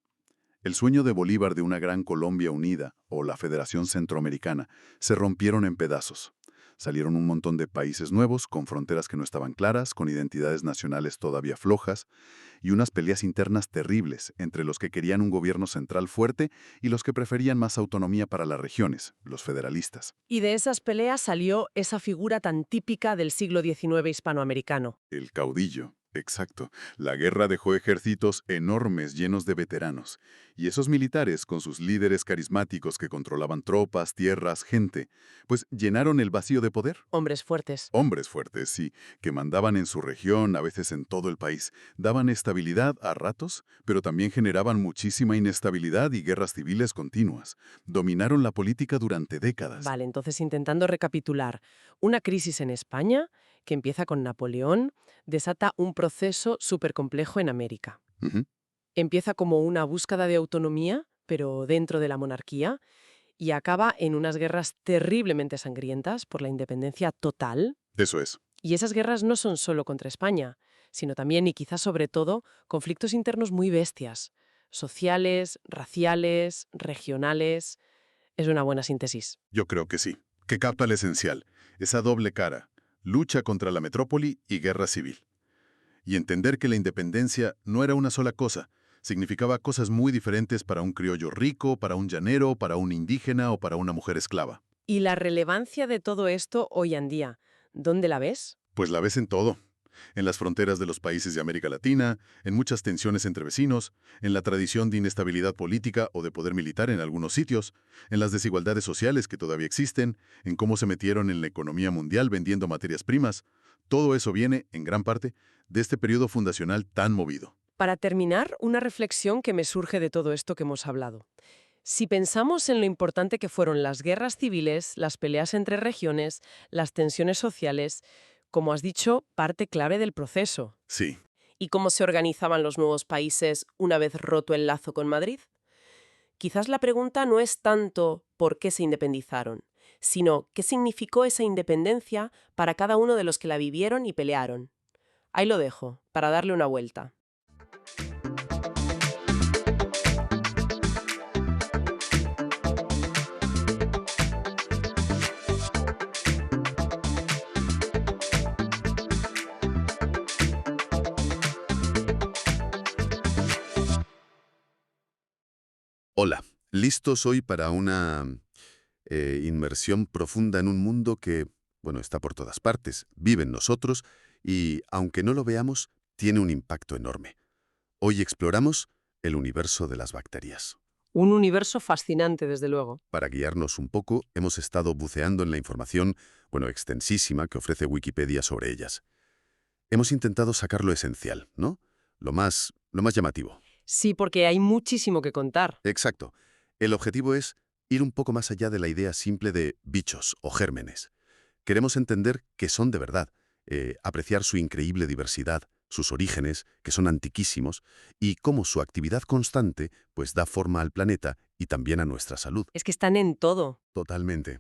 El sueño de Bolívar de una gran Colombia unida, o la Federación Centroamericana, se rompieron en pedazos. Salieron un montón de países nuevos, con fronteras que no estaban claras, con identidades nacionales todavía flojas, y unas peleas internas terribles entre los que querían un gobierno central fuerte y los que preferían más autonomía para las regiones, los federalistas. Y de esas peleas salió esa figura tan típica del siglo XIX hispanoamericano. El caudillo. Exacto. La guerra dejó ejércitos enormes llenos de veteranos. Y esos militares, con sus líderes carismáticos que controlaban tropas, tierras, gente, pues llenaron el vacío de poder. Hombres fuertes. Hombres fuertes, sí, que mandaban en su región, a veces en todo el país. Daban estabilidad a ratos, pero también generaban muchísima inestabilidad y guerras civiles continuas. Dominaron la política durante décadas. Vale, entonces intentando recapitular, una crisis en España que empieza con Napoleón, desata un proceso súper complejo en América. Ujú. Empieza como una búsqueda de autonomía, pero dentro de la monarquía, y acaba en unas guerras terriblemente sangrientas por la independencia total. Eso es. Y esas guerras no son solo contra España, sino también y quizás sobre todo conflictos internos muy bestias, sociales, raciales, regionales. Es una buena síntesis. Yo creo que sí. Que capta lo esencial. Esa doble cara. lucha contra la metrópoli y guerra civil. Y entender que la independencia no era una sola cosa, significaba cosas muy diferentes para un criollo rico, para un llanero, para un indígena o para una mujer esclava. ¿Y la relevancia de todo esto hoy en día? ¿Dónde la ves? Pues la ves en todo. En las fronteras de los países de América Latina, en muchas tensiones entre vecinos, en la tradición de inestabilidad política o de poder militar en algunos sitios, en las desigualdades sociales que todavía existen, en cómo se metieron en la economía mundial vendiendo materias primas. Todo eso viene, en gran parte, de este periodo fundacional tan movido. Para terminar, una reflexión que me surge de todo esto que hemos hablado. Si pensamos en lo importante que fueron las guerras civiles, las peleas entre regiones, las tensiones sociales, como has dicho, parte clave del proceso. Sí, ¿Y cómo se organizaban los nuevos países una vez roto el lazo con Madrid? Quizás la pregunta no es tanto por qué se independizaron, sino qué significó esa independencia para cada uno de los que la vivieron y pelearon. Ahí lo dejo, para darle una vuelta. hola. ¿Listos hoy para una inmersión profunda en un mundo que, bueno, está por todas partes, vive en nosotros y, aunque no lo veamos, tiene un impacto enorme? Hoy exploramos el universo de las bacterias. Un universo fascinante, desde luego. Para guiarnos un poco, hemos estado buceando en la información, bueno, extensísima que ofrece Wikipedia sobre ellas. Hemos intentado sacar lo esencial, ¿no? Lo más llamativo. Sí, porque hay muchísimo que contar. Exacto. El objetivo es ir un poco más allá de la idea simple de bichos o gérmenes. Queremos entender qué son de verdad, apreciar su increíble diversidad, sus orígenes, que son antiquísimos, y cómo su actividad constante pues da forma al planeta y también a nuestra salud. Es que están en todo. Totalmente.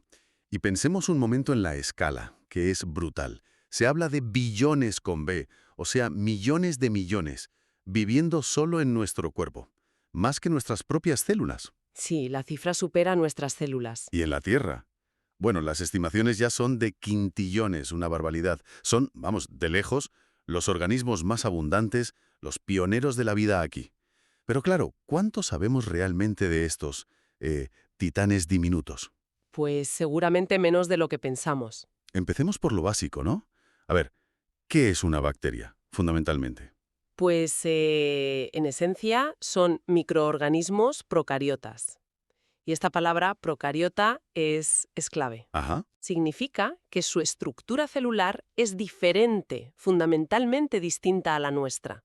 Y pensemos un momento en la escala, que es brutal. Se habla de billones con B, o sea, millones de millones, viviendo solo en nuestro cuerpo, más que nuestras propias células. Sí, la cifra supera nuestras células. ¿Y en la Tierra? Bueno, las estimaciones ya son de quintillones, una barbaridad. Son, vamos, de lejos, los organismos más abundantes, los pioneros de la vida aquí. Pero claro, ¿cuánto sabemos realmente de estos titanes diminutos? Pues seguramente menos de lo que pensamos. Empecemos por lo básico, ¿no? A ver, ¿qué es una bacteria, fundamentalmente? Pues, en esencia, son microorganismos procariotas. Y esta palabra procariota es clave. Ajá. Significa que su estructura celular es diferente, fundamentalmente distinta a la nuestra.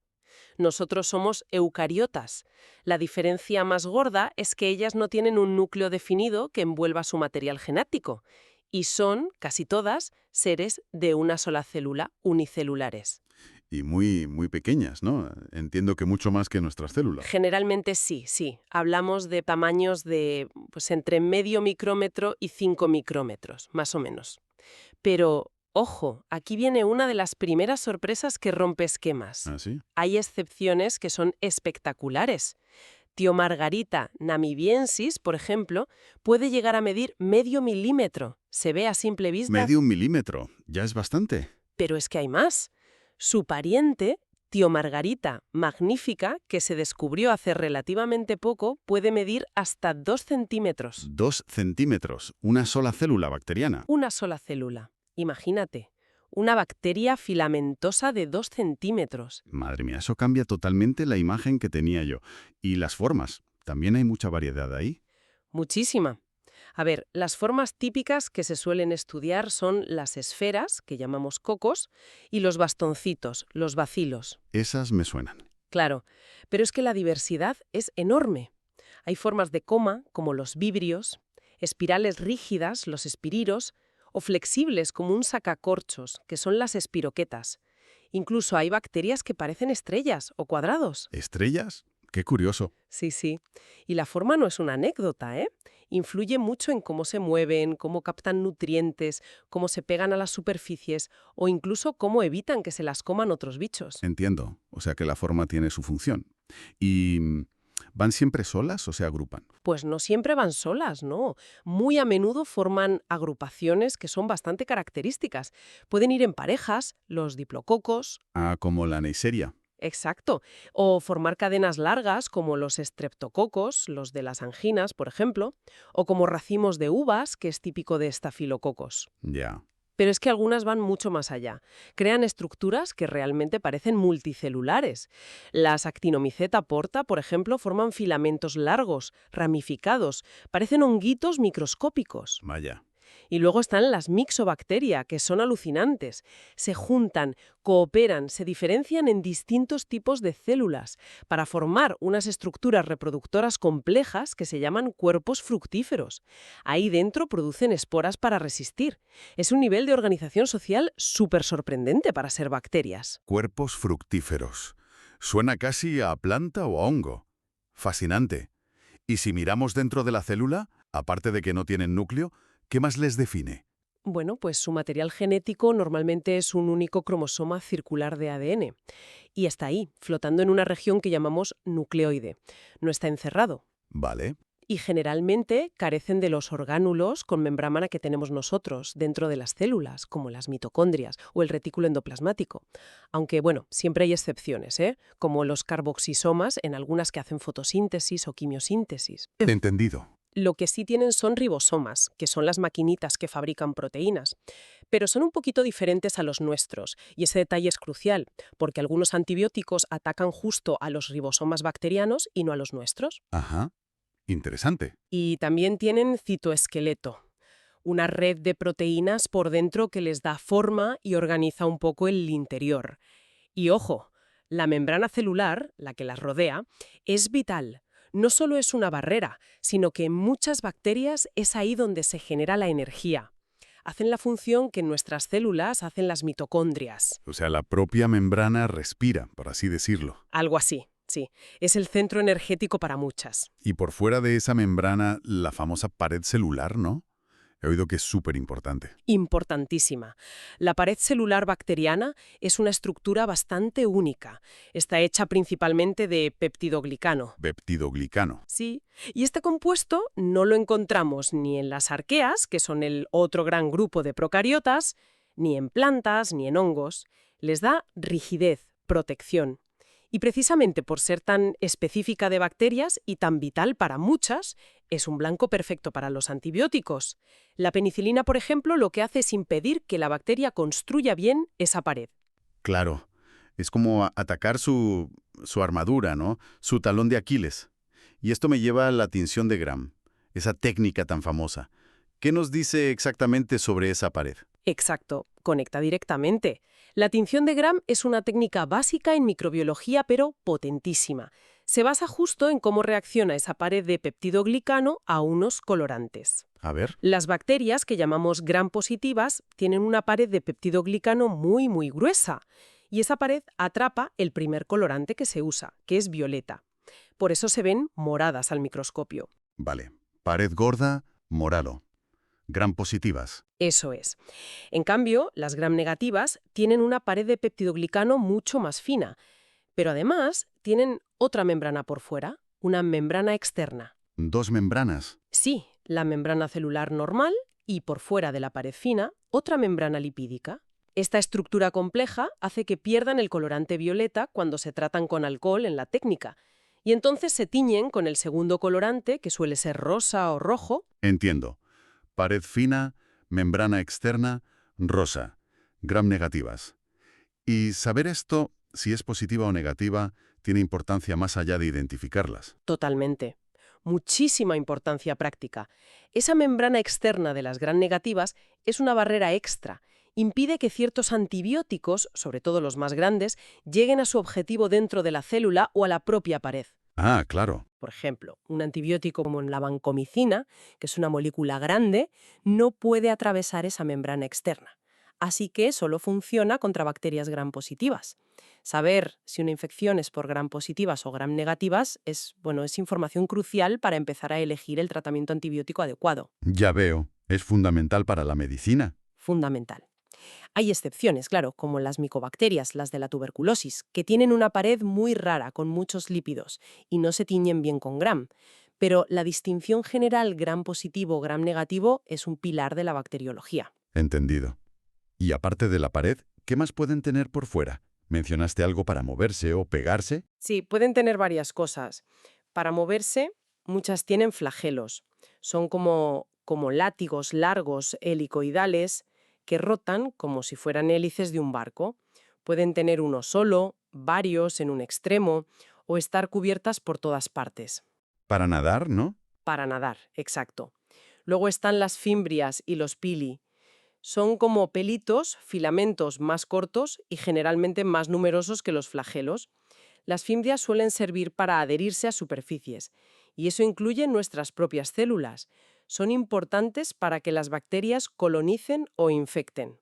Nosotros somos eucariotas. La diferencia más gorda es que ellas no tienen un núcleo definido que envuelva su material genético, y son, casi todas, seres de una sola célula, unicelulares. Y muy pequeñas, ¿no? Entiendo que mucho más que nuestras células. Generalmente sí. Hablamos de tamaños de pues, entre medio micrómetro y 5 micrómetros, más o menos. Pero, ojo, aquí viene una de las primeras sorpresas que rompe esquemas. ¿Ah, sí? Hay excepciones que son espectaculares. Tiomargarita namibiensis, por ejemplo, puede llegar a medir medio milímetro. Se ve a simple vista. Medio milímetro. Ya es bastante. Pero es que hay más. Su pariente, Tiomargarita magnífica, que se descubrió hace relativamente poco, puede medir hasta 2 centímetros. 2 centímetros. Una sola célula bacteriana. Una sola célula. Imagínate. Una bacteria filamentosa de 2 centímetros. Madre mía, eso cambia totalmente la imagen que tenía yo. Y las formas. También hay mucha variedad ahí. Muchísima. A ver, las formas típicas que se suelen estudiar son las esferas, que llamamos cocos, y los bastoncitos, los bacilos. Esas me suenan. Claro, pero es que la diversidad es enorme. Hay formas de coma, como los vibrios, espirales rígidas, los espiriros, o flexibles, como un sacacorchos, que son las espiroquetas. Incluso hay bacterias que parecen estrellas o cuadrados. ¿Estrellas? Qué curioso. Sí. Y la forma no es una anécdota, ¿eh? Influye mucho en cómo se mueven, cómo captan nutrientes, cómo se pegan a las superficies o incluso cómo evitan que se las coman otros bichos. Entiendo. O sea que la forma tiene su función. Y ¿Van siempre solas o se agrupan? Pues no siempre van solas, ¿no? Muy a menudo forman agrupaciones que son bastante características. Pueden ir en parejas, los diplococos, Ah, como la Neisseria. exacto, o formar cadenas largas como los estreptococos, los de las anginas, por ejemplo, o como racimos de uvas, que es típico de estafilococos. Ya. Pero es que algunas van mucho más allá. Crean estructuras que realmente parecen multicelulares. Las Actinomyceta porta, por ejemplo, forman filamentos largos, ramificados, parecen honguitos microscópicos. Vaya. Y luego están las Myxobacteria, que son alucinantes. Se juntan, cooperan, se diferencian en distintos tipos de células para formar unas estructuras reproductoras complejas que se llaman cuerpos fructíferos. Ahí dentro producen esporas para resistir. Es un nivel de organización social súper sorprendente para ser bacterias. Cuerpos fructíferos. Suena casi a planta o a hongo. Fascinante. Y si miramos dentro de la célula, aparte de que no tienen núcleo, ¿qué más les define? Bueno, pues su material genético normalmente es un único cromosoma circular de ADN. Y está ahí, flotando en una región que llamamos nucleoide. No está encerrado. Vale. Y generalmente carecen de los orgánulos con membrana que tenemos nosotros dentro de las células, como las mitocondrias o el retículo endoplasmático. Aunque, bueno, siempre hay excepciones, como los carboxisomas en algunas que hacen fotosíntesis o quimiosíntesis. Entendido. Lo que sí tienen son ribosomas, que son las maquinitas que fabrican proteínas. Pero son un poquito diferentes a los nuestros, y ese detalle es crucial, porque algunos antibióticos atacan justo a los ribosomas bacterianos y no a los nuestros. Ajá. Interesante. Y también tienen citoesqueleto, una red de proteínas por dentro que les da forma y organiza un poco el interior. Y ojo, la membrana celular, la que las rodea, es vital. No solo es una barrera, sino que en muchas bacterias es ahí donde se genera la energía. Hacen la función que en nuestras células hacen las mitocondrias. O sea, la propia membrana respira, por así decirlo. Algo así, sí. Es el centro energético para muchas. Y por fuera de esa membrana, la famosa pared celular, ¿no? He oído que es súper importante. Importantísima. La pared celular bacteriana es una estructura bastante única. Está hecha principalmente de peptidoglicano. Peptidoglicano. Sí, y este compuesto no lo encontramos ni en las arqueas, que son el otro gran grupo de procariotas, ni en plantas, ni en hongos. Les da rigidez, protección. Y precisamente por ser tan específica de bacterias y tan vital para muchas, es un blanco perfecto para los antibióticos. La penicilina, por ejemplo, lo que hace es impedir que la bacteria construya bien esa pared. Claro. Es como atacar su armadura, ¿no? Su talón de Aquiles. Y esto me lleva a la tinción de Gram, esa técnica tan famosa. ¿Qué nos dice exactamente sobre esa pared? Exacto, conecta directamente. La tinción de Gram es una técnica básica en microbiología, pero potentísima. Se basa justo en cómo reacciona esa pared de peptidoglicano a unos colorantes. A ver. Las bacterias, que llamamos Gram positivas, tienen una pared de peptidoglicano muy, muy gruesa. Y esa pared atrapa el primer colorante que se usa, que es violeta. Por eso se ven moradas al microscopio. Vale. Pared gorda, morado. Gram positivas. Eso es. En cambio, las Gram negativas tienen una pared de peptidoglicano mucho más fina, pero además tienen otra membrana por fuera, una membrana externa. Dos membranas. Sí, la membrana celular normal y por fuera de la pared fina, otra membrana lipídica. Esta estructura compleja hace que pierdan el colorante violeta cuando se tratan con alcohol en la técnica, y entonces se tiñen con el segundo colorante, que suele ser rosa o rojo. Entiendo. Pared fina, membrana externa, rosa. Gram negativas. Y saber esto, si es positiva o negativa, tiene importancia más allá de identificarlas. Totalmente. Muchísima importancia práctica. Esa membrana externa de las Gram negativas es una barrera extra. Impide que ciertos antibióticos, sobre todo los más grandes, lleguen a su objetivo dentro de la célula o a la propia pared. Ah, claro. Por ejemplo, un antibiótico como la vancomicina, que es una molécula grande, no puede atravesar esa membrana externa. Así que solo funciona contra bacterias Gram positivas. Saber si una infección es por Gram positivas o Gram negativas es información crucial para empezar a elegir el tratamiento antibiótico adecuado. Ya veo. Es fundamental para la medicina. Fundamental. Hay excepciones, claro, como las micobacterias, las de la tuberculosis, que tienen una pared muy rara con muchos lípidos y no se tiñen bien con Gram. Pero la distinción general Gram positivo, Gram negativo es un pilar de la bacteriología. Entendido. Y aparte de la pared, ¿qué más pueden tener por fuera? ¿Mencionaste algo para moverse o pegarse? Sí, pueden tener varias cosas. Para moverse, muchas tienen flagelos. Son como látigos largos helicoidales que rotan como si fueran hélices de un barco. Pueden tener uno solo, varios en un extremo o estar cubiertas por todas partes. Para nadar, ¿no? Para nadar, exacto. Luego están las fimbrias y los pili. Son como pelitos, filamentos más cortos y generalmente más numerosos que los flagelos. Las fimbrias suelen servir para adherirse a superficies, y eso incluye nuestras propias células. Son importantes para que las bacterias colonicen o infecten.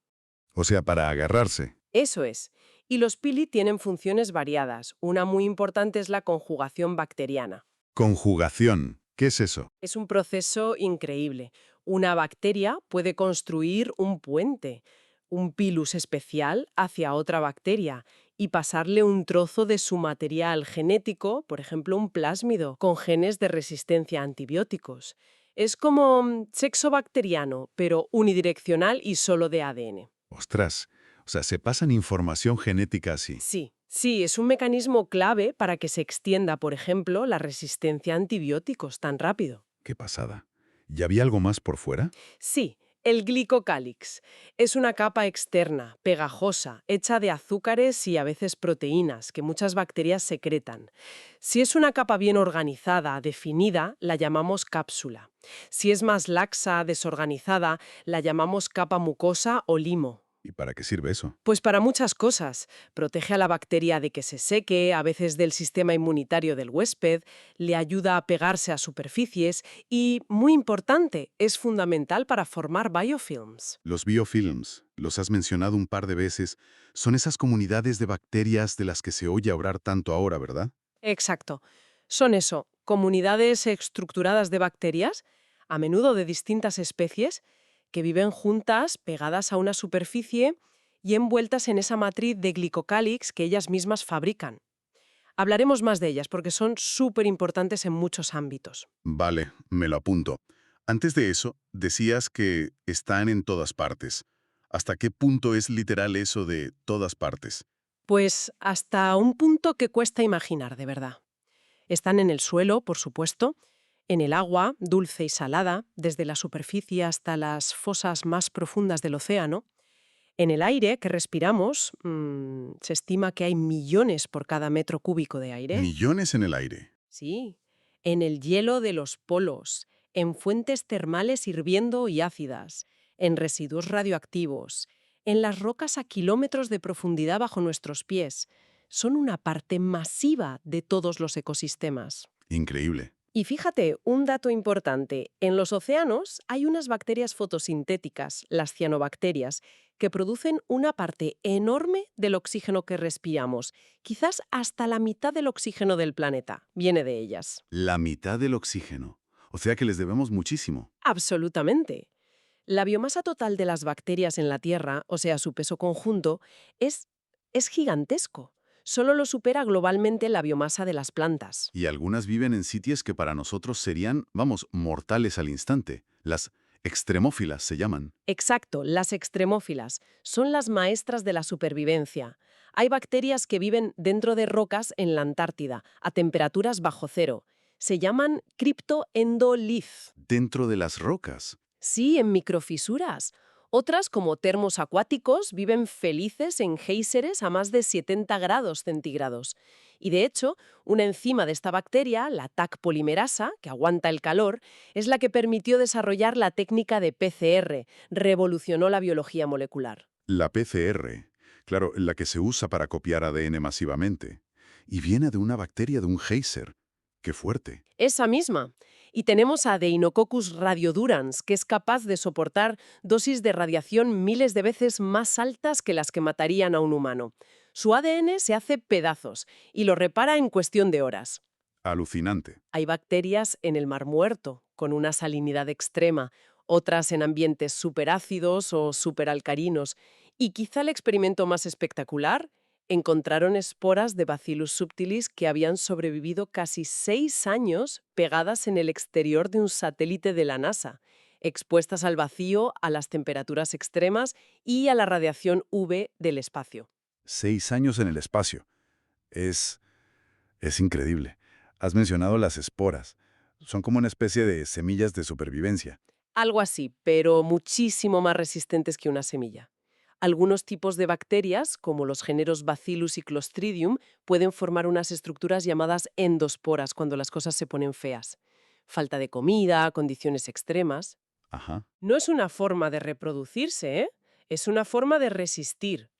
O sea, para agarrarse. Eso es. Y los pili tienen funciones variadas. Una muy importante es la conjugación bacteriana. Conjugación. ¿Qué es eso? Es un proceso increíble. Una bacteria puede construir un puente, un pilus especial hacia otra bacteria y pasarle un trozo de su material genético, por ejemplo un plásmido, con genes de resistencia a antibióticos. Es como sexo bacteriano, pero unidireccional y solo de ADN. Ostras. O sea, se pasan información genética así. Sí, es un mecanismo clave para que se extienda, por ejemplo, la resistencia a antibióticos tan rápido. Qué pasada. ¿Y había algo más por fuera? Sí, el glicocálix. Es una capa externa, pegajosa, hecha de azúcares y a veces proteínas que muchas bacterias secretan. Si es una capa bien organizada, definida, la llamamos cápsula. Si es más laxa, desorganizada, la llamamos capa mucosa o limo. ¿Y para qué sirve eso? Pues para muchas cosas. Protege a la bacteria de que se seque, a veces del sistema inmunitario del huésped, le ayuda a pegarse a superficies y, muy importante, es fundamental para formar biofilms. Los biofilms, los has mencionado un par de veces, son esas comunidades de bacterias de las que se oye hablar tanto ahora, ¿verdad? Exacto. Son eso, comunidades estructuradas de bacterias, a menudo de distintas especies, que viven juntas, pegadas a una superficie y envueltas en esa matriz de glicocálix que ellas mismas fabrican. Hablaremos más de ellas porque son súper importantes en muchos ámbitos. Vale, me lo apunto. Antes de eso, decías que están en todas partes. ¿Hasta qué punto es literal eso de todas partes? Pues hasta un punto que cuesta imaginar, de verdad. Están en el suelo, por supuesto, en el agua, dulce y salada, desde la superficie hasta las fosas más profundas del océano. En el aire que respiramos, se estima que hay millones por cada metro cúbico de aire. Millones en el aire. Sí. En el hielo de los polos, en fuentes termales hirviendo y ácidas, en residuos radioactivos, en las rocas a kilómetros de profundidad bajo nuestros pies. Son una parte masiva de todos los ecosistemas. Increíble. Y fíjate, un dato importante, en los océanos hay unas bacterias fotosintéticas, las cianobacterias, que producen una parte enorme del oxígeno que respiramos, quizás hasta la mitad del oxígeno del planeta, viene de ellas. La mitad del oxígeno. O sea que les debemos muchísimo. Absolutamente. La biomasa total de las bacterias en la Tierra, o sea, su peso conjunto, es gigantesco. Solo lo supera globalmente la biomasa de las plantas. Y algunas viven en sitios que para nosotros serían, vamos, mortales al instante. Las extremófilas se llaman. Exacto, las extremófilas son las maestras de la supervivencia. Hay bacterias que viven dentro de rocas en la Antártida, a temperaturas bajo cero. Se llaman criptoendolith. Dentro de las rocas. Sí, en microfisuras. Otras, como termos acuáticos, viven felices en géiseres a más de 70 grados centígrados. Y de hecho, una enzima de esta bacteria, la Taq polimerasa, que aguanta el calor, es la que permitió desarrollar la técnica de PCR, revolucionó la biología molecular. La PCR. Claro, la que se usa para copiar ADN masivamente. Y viene de una bacteria de un geyser. ¡Qué fuerte! Esa misma. Y tenemos a Deinococcus radiodurans, que es capaz de soportar dosis de radiación miles de veces más altas que las que matarían a un humano. Su ADN se hace pedazos y lo repara en cuestión de horas. Alucinante. Hay bacterias en el Mar Muerto, con una salinidad extrema, otras en ambientes superácidos o superalcalinos, Y quizá el experimento más espectacular, encontraron esporas de Bacillus subtilis que habían sobrevivido casi 6 años pegadas en el exterior de un satélite de la NASA, expuestas al vacío, a las temperaturas extremas y a la radiación UV del espacio. 6 años en el espacio. Es increíble. Has mencionado las esporas. Son como una especie de semillas de supervivencia. Algo así, pero muchísimo más resistentes que una semilla. Algunos tipos de bacterias, como los géneros Bacillus y Clostridium, pueden formar unas estructuras llamadas endosporas cuando las cosas se ponen feas. Falta de comida, condiciones extremas. Ajá. No es una forma de reproducirse, ¿eh? Es una forma de resistir.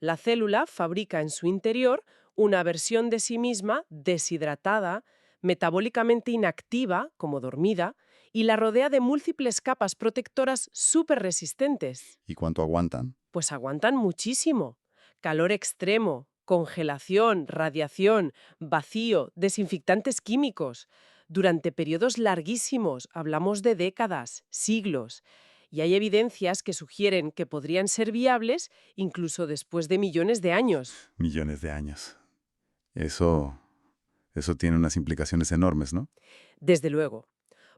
La célula fabrica en su interior una versión de sí misma deshidratada, metabólicamente inactiva, como dormida, y la rodea de múltiples capas protectoras súper resistentes. ¿Y cuánto aguantan? Pues aguantan muchísimo. Calor extremo, congelación, radiación, vacío, desinfectantes químicos. Durante periodos larguísimos, hablamos de décadas, siglos. Y hay evidencias que sugieren que podrían ser viables incluso después de millones de años. Millones de años. Eso tiene unas implicaciones enormes, ¿no? Desde luego.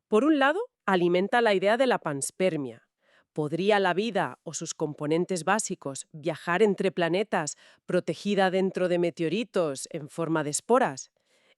Por un lado, alimenta la idea de la panspermia. ¿Podría la vida o sus componentes básicos viajar entre planetas protegida dentro de meteoritos en forma de esporas?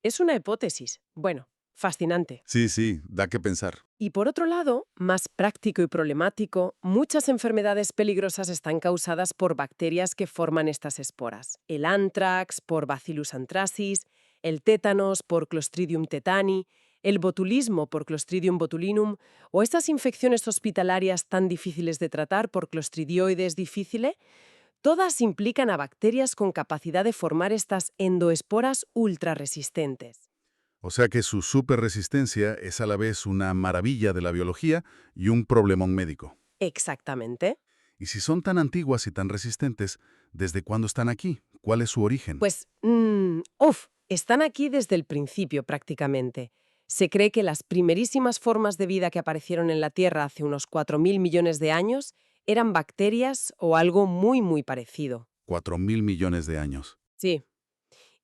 Es una hipótesis. Bueno, fascinante. Sí, da que pensar. Y por otro lado, más práctico y problemático, muchas enfermedades peligrosas están causadas por bacterias que forman estas esporas. El anthrax por Bacillus anthracis, el tétanos por Clostridium tetani, el botulismo por Clostridium botulinum o estas infecciones hospitalarias tan difíciles de tratar por Clostridioides difficile, todas implican a bacterias con capacidad de formar estas endoesporas ultrarresistentes. O sea que su superresistencia es a la vez una maravilla de la biología y un problemón médico. Exactamente. Y si son tan antiguas y tan resistentes, ¿desde cuándo están aquí? ¿Cuál es su origen? Pues, están aquí desde el principio prácticamente. Se cree que las primerísimas formas de vida que aparecieron en la Tierra hace unos 4.000 millones de años eran bacterias o algo muy parecido. 4.000 millones de años. Sí.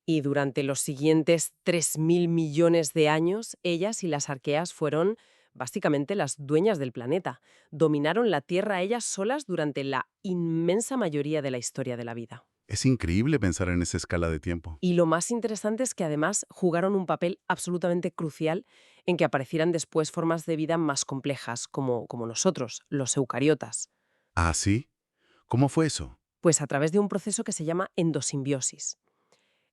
Y durante los siguientes 3.000 millones de años, ellas y las arqueas fueron básicamente las dueñas del planeta. Dominaron la Tierra ellas solas durante la inmensa mayoría de la historia de la vida. Es increíble pensar en esa escala de tiempo. Y lo más interesante es que además jugaron un papel absolutamente crucial en que aparecieran después formas de vida más complejas, como nosotros, los eucariotas. ¿Ah, sí? ¿Cómo fue eso? Pues a través de un proceso que se llama endosimbiosis.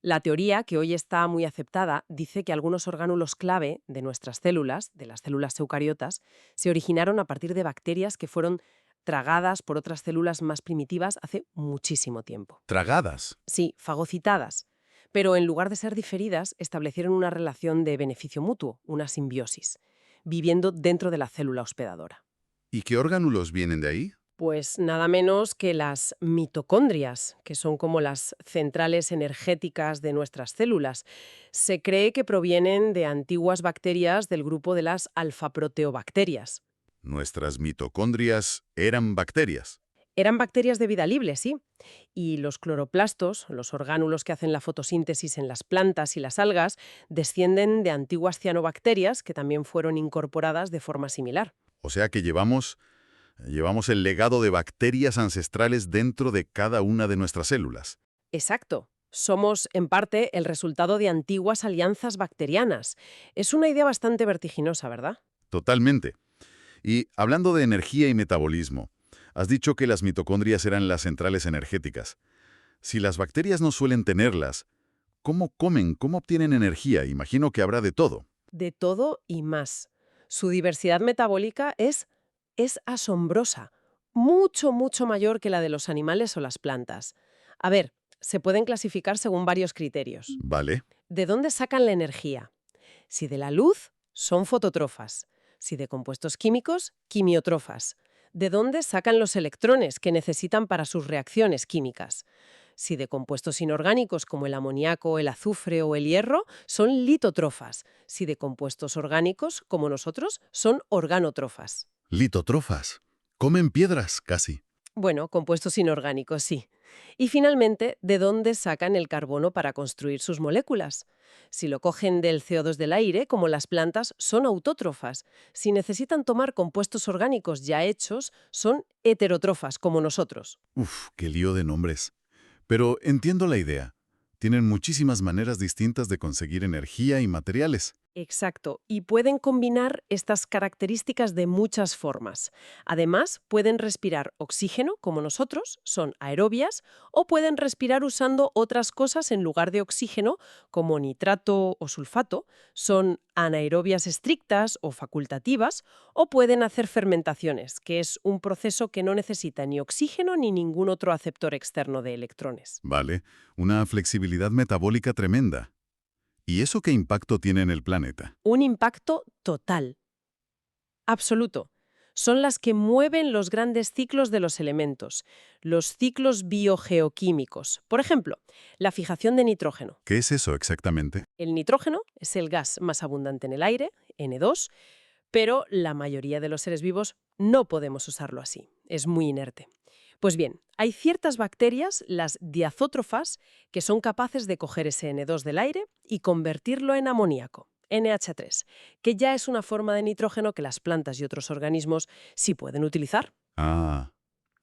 La teoría, que hoy está muy aceptada, dice que algunos orgánulos clave de nuestras células, de las células eucariotas, se originaron a partir de bacterias que fueron tragadas por otras células más primitivas hace muchísimo tiempo. ¿Tragadas? Sí, fagocitadas. Pero en lugar de ser diferidas, establecieron una relación de beneficio mutuo, una simbiosis, viviendo dentro de la célula hospedadora. ¿Y qué orgánulos vienen de ahí? Pues nada menos que las mitocondrias, que son como las centrales energéticas de nuestras células. Se cree que provienen de antiguas bacterias del grupo de las alfaproteobacterias. Nuestras mitocondrias eran bacterias. Eran bacterias de vida libre, sí. Y los cloroplastos, los orgánulos que hacen la fotosíntesis en las plantas y las algas, descienden de antiguas cianobacterias que también fueron incorporadas de forma similar. O sea que llevamos el legado de bacterias ancestrales dentro de cada una de nuestras células. Exacto. Somos, en parte, el resultado de antiguas alianzas bacterianas. Es una idea bastante vertiginosa, ¿verdad? Totalmente. Y hablando de energía y metabolismo, has dicho que las mitocondrias eran las centrales energéticas. Si las bacterias no suelen tenerlas, ¿cómo comen? ¿Cómo obtienen energía? Imagino que habrá de todo. De todo y más. Su diversidad metabólica es asombrosa. Mucho mayor que la de los animales o las plantas. A ver, se pueden clasificar según varios criterios. Vale. ¿De dónde sacan la energía? Si de la luz, son fototrofas. Si de compuestos químicos, quimiotrofas. ¿De dónde sacan los electrones que necesitan para sus reacciones químicas? Si de compuestos inorgánicos como el amoníaco, el azufre o el hierro, son litótrofas. Si de compuestos orgánicos, como nosotros, son organotrofas. Litótrofas. Comen piedras, casi. Bueno, compuestos inorgánicos, sí. Y finalmente, ¿de dónde sacan el carbono para construir sus moléculas? Si lo cogen del CO2 del aire, como las plantas, son autótrofas. Si necesitan tomar compuestos orgánicos ya hechos, son heterótrofas, como nosotros. Uf, qué lío de nombres. Pero entiendo la idea. Tienen muchísimas maneras distintas de conseguir energía y materiales. Exacto, y pueden combinar estas características de muchas formas. Además, pueden respirar oxígeno, como nosotros, son aerobias, o pueden respirar usando otras cosas en lugar de oxígeno, como nitrato o sulfato, son anaerobias estrictas o facultativas, o pueden hacer fermentaciones, que es un proceso que no necesita ni oxígeno ni ningún otro aceptor externo de electrones. Vale, una flexibilidad metabólica tremenda. ¿Y eso qué impacto tiene en el planeta? Un impacto total. Absoluto. Son las que mueven los grandes ciclos de los elementos, los ciclos biogeoquímicos. Por ejemplo, la fijación de nitrógeno. ¿Qué es eso exactamente? El nitrógeno es el gas más abundante en el aire, N2, pero la mayoría de los seres vivos no podemos usarlo así. Es muy inerte. Pues bien, hay ciertas bacterias, las diazótrofas, que son capaces de coger ese N2 del aire y convertirlo en amoníaco. NH3, que ya es una forma de nitrógeno que las plantas y otros organismos sí pueden utilizar. Ah,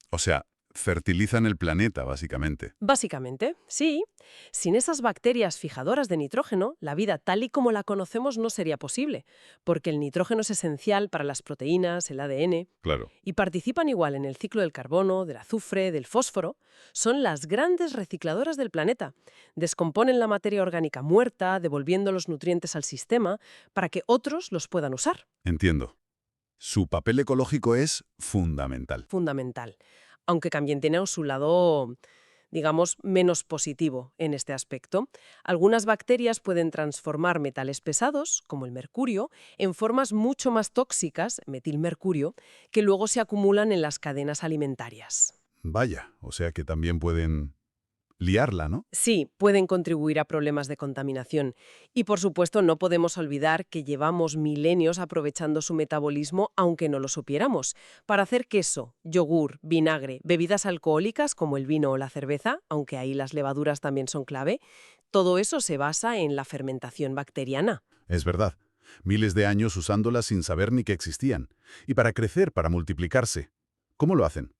o sea, fertilizan el planeta, básicamente. Básicamente, sí. Sin esas bacterias fijadoras de nitrógeno, la vida tal y como la conocemos no sería posible, porque el nitrógeno es esencial para las proteínas, el ADN, Claro. y participan igual en el ciclo del carbono, del azufre, del fósforo. Son las grandes recicladoras del planeta. Descomponen la materia orgánica muerta, devolviendo los nutrientes al sistema para que otros los puedan usar. Entiendo. Su papel ecológico es fundamental. Fundamental. Aunque también tiene su lado, digamos, menos positivo en este aspecto. Algunas bacterias pueden transformar metales pesados, como el mercurio, en formas mucho más tóxicas, metilmercurio, que luego se acumulan en las cadenas alimentarias. Vaya, o sea que también pueden liarla, ¿no? Sí, pueden contribuir a problemas de contaminación. Y por supuesto no podemos olvidar que llevamos milenios aprovechando su metabolismo aunque no lo supiéramos, para hacer queso, yogur, vinagre, bebidas alcohólicas como el vino o la cerveza, aunque ahí las levaduras también son clave. Todo eso se basa en la fermentación bacteriana. Es verdad. Miles de años usándolas sin saber ni que existían. Y para crecer, para multiplicarse. ¿Cómo lo hacen?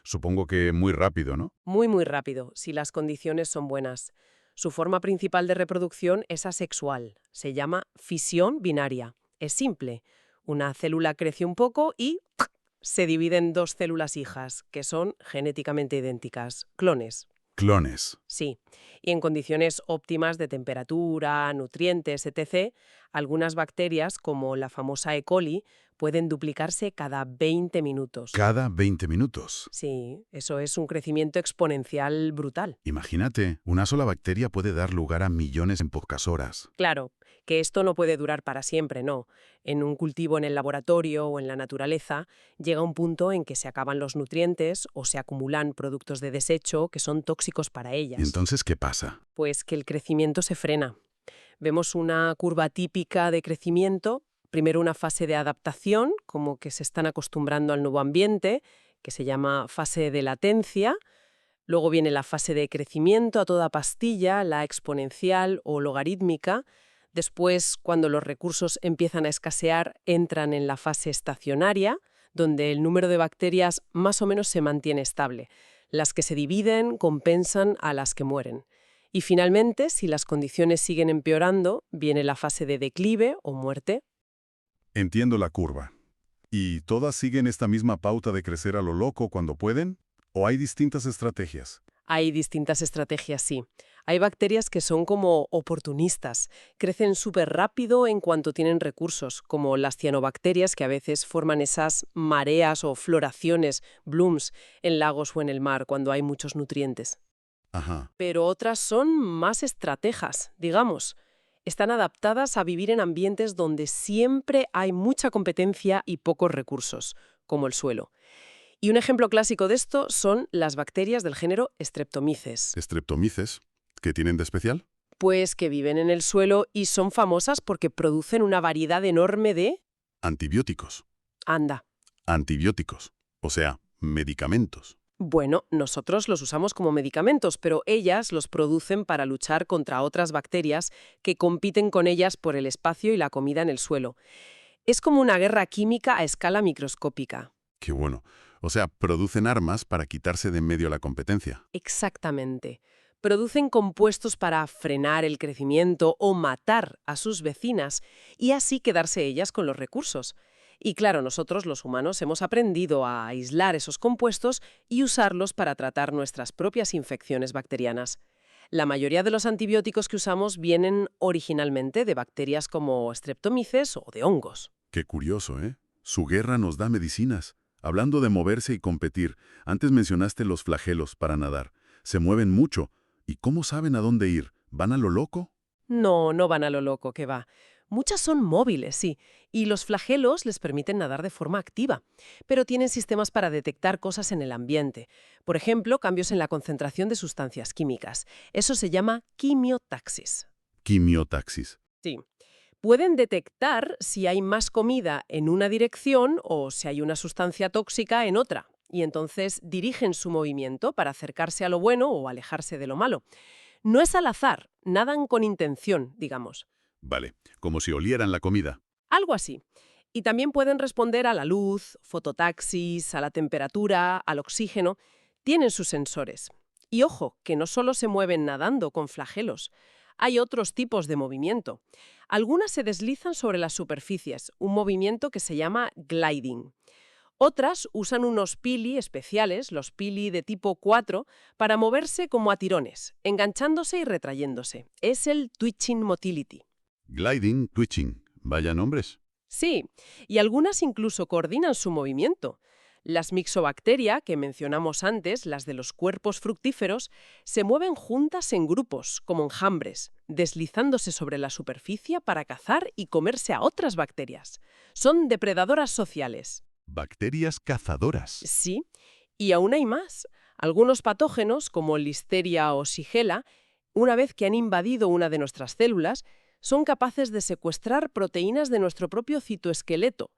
Supongo que muy rápido, ¿no? Muy, muy rápido, si las condiciones son buenas. Su forma principal de reproducción es asexual. Se llama fisión binaria. Es simple. Una célula crece un poco y se divide en dos células hijas, que son genéticamente idénticas, clones. Clones. Sí, y en condiciones óptimas de temperatura, nutrientes, etc., algunas bacterias, como la famosa E. coli, pueden duplicarse cada 20 minutos. Cada 20 minutos. Sí, eso es un crecimiento exponencial brutal. Imagínate, una sola bacteria puede dar lugar a millones en pocas horas. Claro, que esto no puede durar para siempre, no. En un cultivo en el laboratorio o en la naturaleza, llega un punto en que se acaban los nutrientes o se acumulan productos de desecho que son tóxicos para ellas. Entonces, ¿qué pasa? Pues que el crecimiento se frena. Vemos una curva típica de crecimiento, primero una fase de adaptación, como que se están acostumbrando al nuevo ambiente, que se llama fase de latencia. Luego viene la fase de crecimiento a toda pastilla, la exponencial o logarítmica. Después, cuando los recursos empiezan a escasear, entran en la fase estacionaria, donde el número de bacterias más o menos se mantiene estable. Las que se dividen compensan a las que mueren. Y finalmente, si las condiciones siguen empeorando, viene la fase de declive o muerte. Entiendo la curva. ¿Y todas siguen esta misma pauta de crecer a lo loco cuando pueden? ¿O hay distintas estrategias? Hay distintas estrategias, sí. Hay bacterias que son como oportunistas. Crecen súper rápido en cuanto tienen recursos, como las cianobacterias que a veces forman esas mareas o floraciones, blooms, en lagos o en el mar cuando hay muchos nutrientes. Ajá. Pero otras son más estrategas, digamos. Están adaptadas a vivir en ambientes donde siempre hay mucha competencia y pocos recursos, como el suelo. Y un ejemplo clásico de esto son las bacterias del género Streptomyces. ¿Streptomyces? ¿Qué tienen de especial? Pues que viven en el suelo y son famosas porque producen una variedad enorme de... Antibióticos. Anda. Antibióticos. O sea, medicamentos. Bueno, nosotros los usamos como medicamentos, pero ellas los producen para luchar contra otras bacterias que compiten con ellas por el espacio y la comida en el suelo. Es como una guerra química a escala microscópica. Qué bueno. O sea, producen armas para quitarse de en medio la competencia. Exactamente. Producen compuestos para frenar el crecimiento o matar a sus vecinas y así quedarse ellas con los recursos. Y claro, nosotros los humanos hemos aprendido a aislar esos compuestos y usarlos para tratar nuestras propias infecciones bacterianas. La mayoría de los antibióticos que usamos vienen originalmente de bacterias como Streptomyces o de hongos. Qué curioso, ¿eh? Su guerra nos da medicinas. Hablando de moverse y competir, antes mencionaste los flagelos para nadar. Se mueven mucho. ¿Y cómo saben a dónde ir? ¿Van a lo loco? No, no van a lo loco, que va. Muchas son móviles, sí, y los flagelos les permiten nadar de forma activa, pero tienen sistemas para detectar cosas en el ambiente. Por ejemplo, cambios en la concentración de sustancias químicas. Eso se llama quimiotaxis. Quimiotaxis. Sí. Pueden detectar si hay más comida en una dirección o si hay una sustancia tóxica en otra, y entonces dirigen su movimiento para acercarse a lo bueno o alejarse de lo malo. No es al azar, nadan con intención, digamos. Vale, como si olieran la comida. Algo así. Y también pueden responder a la luz, fototaxis, a la temperatura, al oxígeno. Tienen sus sensores. Y ojo, que no solo se mueven nadando con flagelos. Hay otros tipos de movimiento. Algunas se deslizan sobre las superficies, un movimiento que se llama gliding. Otras usan unos pili especiales, los pili de tipo 4, para moverse como a tirones, enganchándose y retrayéndose. Es el twitching motility. Gliding, twitching. Vaya nombres. Sí, y algunas incluso coordinan su movimiento. Las mixobacteria, que mencionamos antes, las de los cuerpos fructíferos, se mueven juntas en grupos, como enjambres, deslizándose sobre la superficie para cazar y comerse a otras bacterias. Son depredadoras sociales. Bacterias cazadoras. Sí, y aún hay más. Algunos patógenos, como Listeria o Shigella, una vez que han invadido una de nuestras células, son capaces de secuestrar proteínas de nuestro propio citoesqueleto.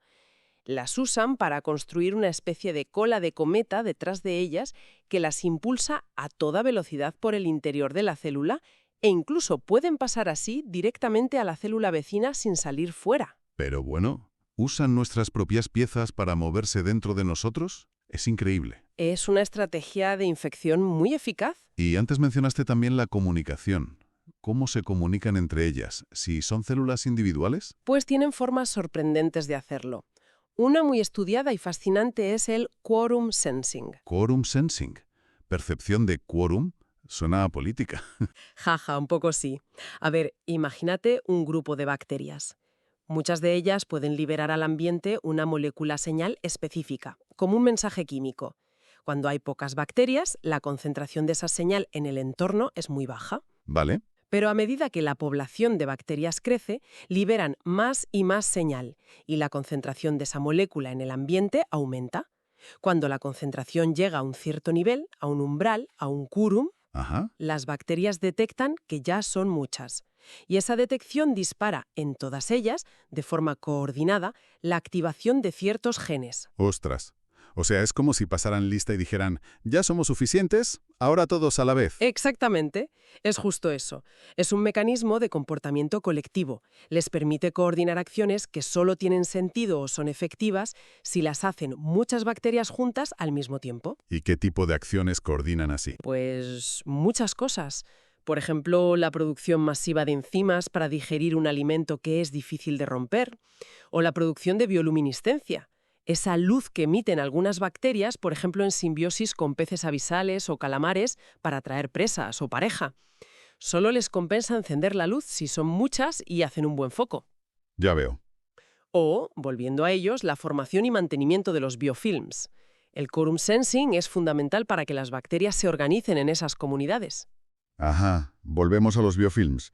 Las usan para construir una especie de cola de cometa detrás de ellas que las impulsa a toda velocidad por el interior de la célula e incluso pueden pasar así directamente a la célula vecina sin salir fuera. Pero bueno, ¿usan nuestras propias piezas para moverse dentro de nosotros? Es increíble. Es una estrategia de infección muy eficaz. Y antes mencionaste también la comunicación. ¿Cómo se comunican entre ellas? ¿Si son células individuales? Pues tienen formas sorprendentes de hacerlo. Una muy estudiada y fascinante es el quorum sensing. Quorum sensing. Percepción de quórum. Suena a política. Jaja, un poco sí. A ver, imagínate un grupo de bacterias. Muchas de ellas pueden liberar al ambiente una molécula señal específica, como un mensaje químico. Cuando hay pocas bacterias, la concentración de esa señal en el entorno es muy baja. Vale. Pero a medida que la población de bacterias crece, liberan más y más señal, y la concentración de esa molécula en el ambiente aumenta. Cuando la concentración llega a un cierto nivel, a un umbral, a un quórum, Ajá. las bacterias detectan que ya son muchas. Y esa detección dispara en todas ellas, de forma coordinada, la activación de ciertos genes. Ostras. O sea, es como si pasaran lista y dijeran, ya somos suficientes, ahora todos a la vez. Exactamente. Es justo eso. Es un mecanismo de comportamiento colectivo. Les permite coordinar acciones que solo tienen sentido o son efectivas si las hacen muchas bacterias juntas al mismo tiempo. ¿Y qué tipo de acciones coordinan así? Pues muchas cosas. Por ejemplo, la producción masiva de enzimas para digerir un alimento que es difícil de romper, o la producción de bioluminiscencia. Esa luz que emiten algunas bacterias, por ejemplo en simbiosis con peces abisales o calamares para atraer presas o pareja. Solo les compensa encender la luz si son muchas y hacen un buen foco. Ya veo. O, volviendo a ellos, la formación y mantenimiento de los biofilms. El quorum sensing es fundamental para que las bacterias se organicen en esas comunidades. Ajá, volvemos a los biofilms.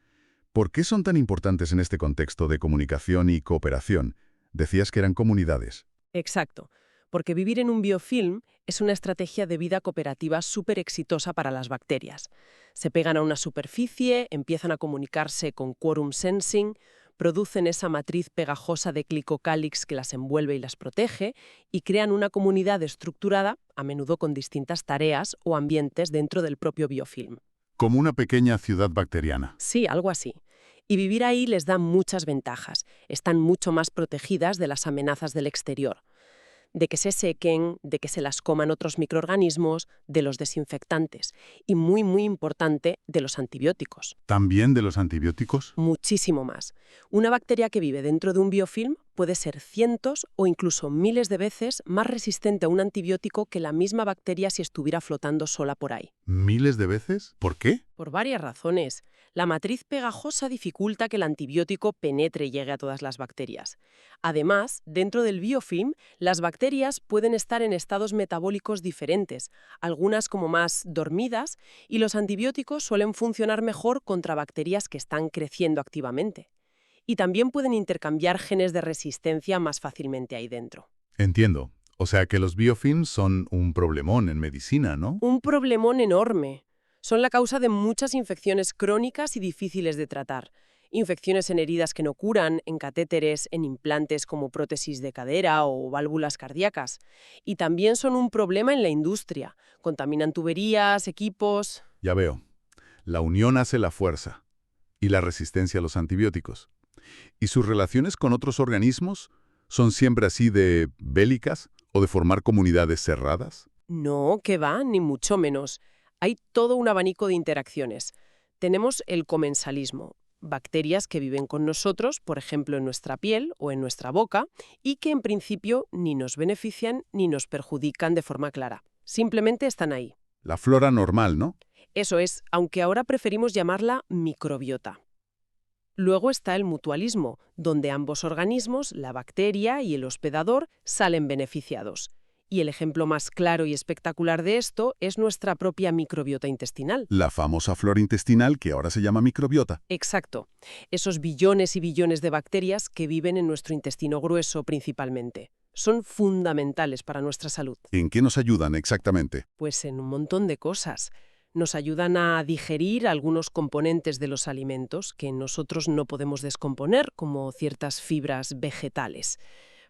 ¿Por qué son tan importantes en este contexto de comunicación y cooperación? Decías que eran comunidades. Exacto, porque vivir en un biofilm es una estrategia de vida cooperativa súper exitosa para las bacterias. Se pegan a una superficie, empiezan a comunicarse con quorum sensing, producen esa matriz pegajosa de glicocálix que las envuelve y las protege, y crean una comunidad estructurada, a menudo con distintas tareas o ambientes dentro del propio biofilm. Como una pequeña ciudad bacteriana. Sí, algo así. Y vivir ahí les da muchas ventajas. Están mucho más protegidas de las amenazas del exterior. De que se sequen, de que se las coman otros microorganismos, de los desinfectantes. Y muy, muy importante, de los antibióticos. ¿También de los antibióticos? Muchísimo más. Una bacteria que vive dentro de un biofilm puede ser cientos o incluso miles de veces más resistente a un antibiótico que la misma bacteria si estuviera flotando sola por ahí. ¿Miles de veces? ¿Por qué? Por varias razones. La matriz pegajosa dificulta que el antibiótico penetre y llegue a todas las bacterias. Además, dentro del biofilm, las bacterias pueden estar en estados metabólicos diferentes, algunas como más dormidas, y los antibióticos suelen funcionar mejor contra bacterias que están creciendo activamente. Y también pueden intercambiar genes de resistencia más fácilmente ahí dentro. Entiendo. O sea que los biofilms son un problemón en medicina, ¿no? Un problemón enorme. Son la causa de muchas infecciones crónicas y difíciles de tratar. Infecciones en heridas que no curan, en catéteres, en implantes como prótesis de cadera o válvulas cardíacas. Y también son un problema en la industria. Contaminan tuberías, equipos. Ya veo. La unión hace la fuerza. Y la resistencia a los antibióticos. ¿Y sus relaciones con otros organismos son siempre así de bélicas o de formar comunidades cerradas? No, que va, ni mucho menos. Hay todo un abanico de interacciones. Tenemos el comensalismo, bacterias que viven con nosotros, por ejemplo en nuestra piel o en nuestra boca, y que en principio ni nos benefician ni nos perjudican de forma clara. Simplemente están ahí. La flora normal, ¿no? Eso es, aunque ahora preferimos llamarla microbiota. Luego está el mutualismo, donde ambos organismos, la bacteria y el hospedador, salen beneficiados. Y el ejemplo más claro y espectacular de esto es nuestra propia microbiota intestinal. La famosa flora intestinal que ahora se llama microbiota. Exacto. Esos billones y billones de bacterias que viven en nuestro intestino grueso principalmente. Son fundamentales para nuestra salud. ¿En qué nos ayudan exactamente? Pues en un montón de cosas. Nos ayudan a digerir algunos componentes de los alimentos que nosotros no podemos descomponer, como ciertas fibras vegetales.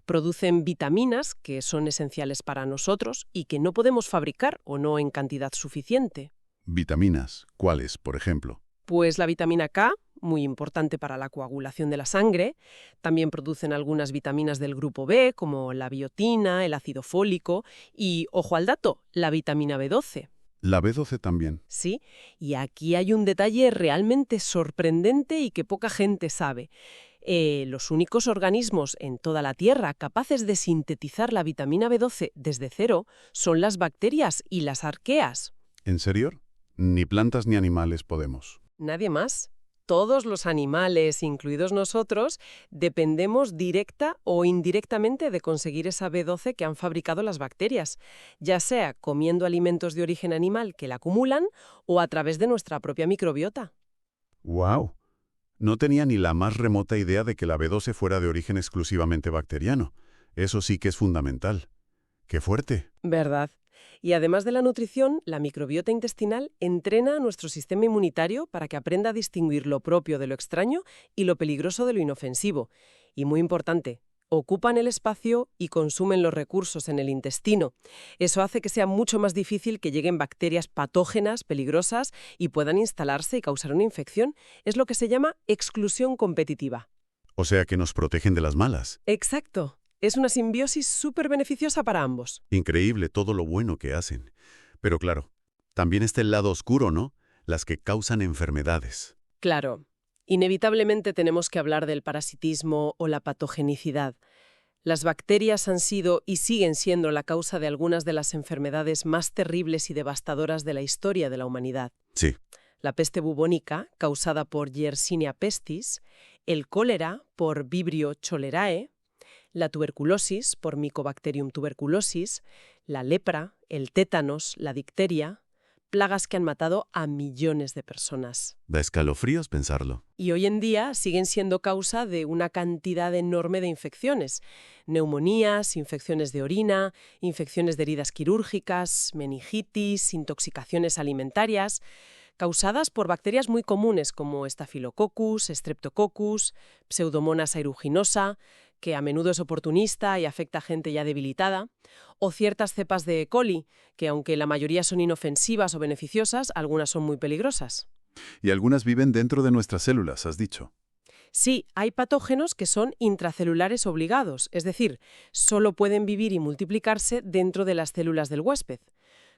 Producen vitaminas que son esenciales para nosotros y que no podemos fabricar o no en cantidad suficiente. Vitaminas. ¿Cuáles, por ejemplo? Pues la vitamina K, muy importante para la coagulación de la sangre. También producen algunas vitaminas del grupo B, como la biotina, el ácido fólico y, ojo al dato, la vitamina B12. La B12 también. Sí, y aquí hay un detalle realmente sorprendente y que poca gente sabe. Los únicos organismos en toda la Tierra capaces de sintetizar la vitamina B12 desde cero son las bacterias y las arqueas. ¿En serio? Ni plantas ni animales podemos. Nadie más. Todos los animales, incluidos nosotros, dependemos directa o indirectamente de conseguir esa B12 que han fabricado las bacterias, ya sea comiendo alimentos de origen animal que la acumulan o a través de nuestra propia microbiota. ¡Wow! No tenía ni la más remota idea de que la B12 fuera de origen exclusivamente bacteriano. Eso sí que es fundamental. ¡Qué fuerte! ¿Verdad? Y además de la nutrición, la microbiota intestinal entrena a nuestro sistema inmunitario para que aprenda a distinguir lo propio de lo extraño y lo peligroso de lo inofensivo. Y muy importante, ocupan el espacio y consumen los recursos en el intestino. Eso hace que sea mucho más difícil que lleguen bacterias patógenas, peligrosas, y puedan instalarse y causar una infección. Es lo que se llama exclusión competitiva. O sea que nos protegen de las malas. Exacto. Es una simbiosis súper beneficiosa para ambos. Increíble todo lo bueno que hacen. Pero claro, también está el lado oscuro, ¿no? Las que causan enfermedades. Claro. Inevitablemente tenemos que hablar del parasitismo o la patogenicidad. Las bacterias han sido y siguen siendo la causa de algunas de las enfermedades más terribles y devastadoras de la historia de la humanidad. Sí. La peste bubónica, causada por Yersinia pestis, el cólera por Vibrio cholerae, la tuberculosis por Mycobacterium tuberculosis, la lepra, el tétanos, la difteria, plagas que han matado a millones de personas. Da escalofríos pensarlo. Y hoy en día siguen siendo causa de una cantidad enorme de infecciones. Neumonías, infecciones de orina, infecciones de heridas quirúrgicas, meningitis, intoxicaciones alimentarias. causadas por bacterias muy comunes como Staphylococcus, Streptococcus, Pseudomonas aeruginosa, que a menudo es oportunista y afecta a gente ya debilitada, o ciertas cepas de E. coli, que aunque la mayoría son inofensivas o beneficiosas, algunas son muy peligrosas. Y algunas viven dentro de nuestras células, has dicho. Sí, hay patógenos que son intracelulares obligados, es decir, solo pueden vivir y multiplicarse dentro de las células del huésped,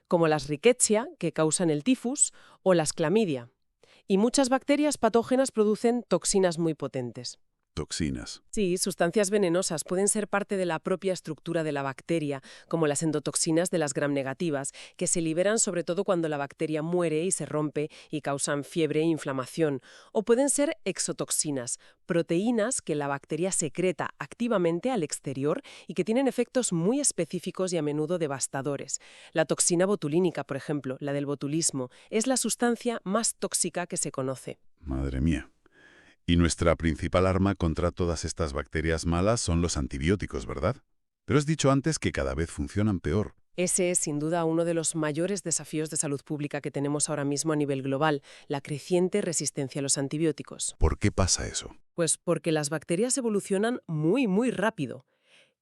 como las Rickettsia, que causan el tifus, o las clamidia. Y muchas bacterias patógenas producen toxinas muy potentes. Toxinas. Sí, sustancias venenosas pueden ser parte de la propia estructura de la bacteria, como las endotoxinas de las gram-negativas, que se liberan sobre todo cuando la bacteria muere y se rompe y causan fiebre e inflamación. O pueden ser exotoxinas, proteínas que la bacteria secreta activamente al exterior y que tienen efectos muy específicos y a menudo devastadores. La toxina botulínica, por ejemplo, la del botulismo, es la sustancia más tóxica que se conoce. Madre mía. Y nuestra principal arma contra todas estas bacterias malas son los antibióticos, ¿verdad? Pero has dicho antes que cada vez funcionan peor. Ese es, sin duda, uno de los mayores desafíos de salud pública que tenemos ahora mismo a nivel global, la creciente resistencia a los antibióticos. ¿Por qué pasa eso? Pues porque las bacterias evolucionan muy rápido.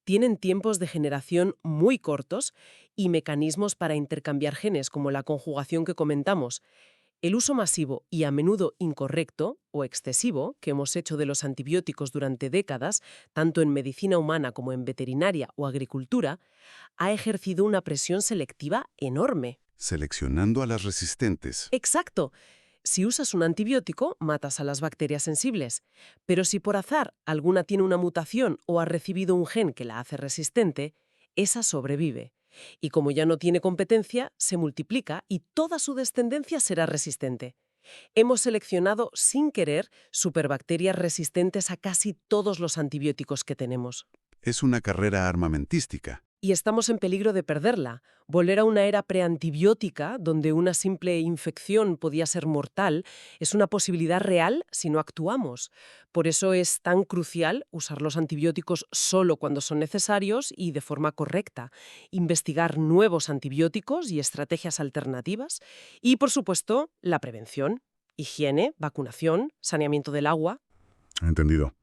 Tienen tiempos de generación muy cortos y mecanismos para intercambiar genes, como la conjugación que comentamos. El uso masivo y a menudo incorrecto o excesivo que hemos hecho de los antibióticos durante décadas, tanto en medicina humana como en veterinaria o agricultura, ha ejercido una presión selectiva enorme. Seleccionando a las resistentes. Exacto. Si usas un antibiótico, matas a las bacterias sensibles. Pero si por azar alguna tiene una mutación o ha recibido un gen que la hace resistente, esa sobrevive. Y como ya no tiene competencia, se multiplica y toda su descendencia será resistente. Hemos seleccionado sin querer superbacterias resistentes a casi todos los antibióticos que tenemos. Es una carrera armamentística. Y estamos en peligro de perderla. Volver a una era preantibiótica, donde una simple infección podía ser mortal, es una posibilidad real si no actuamos. Por eso es tan crucial usar los antibióticos solo cuando son necesarios y de forma correcta, investigar nuevos antibióticos y estrategias alternativas y, por supuesto, la prevención, higiene, vacunación, saneamiento del agua. Entendido.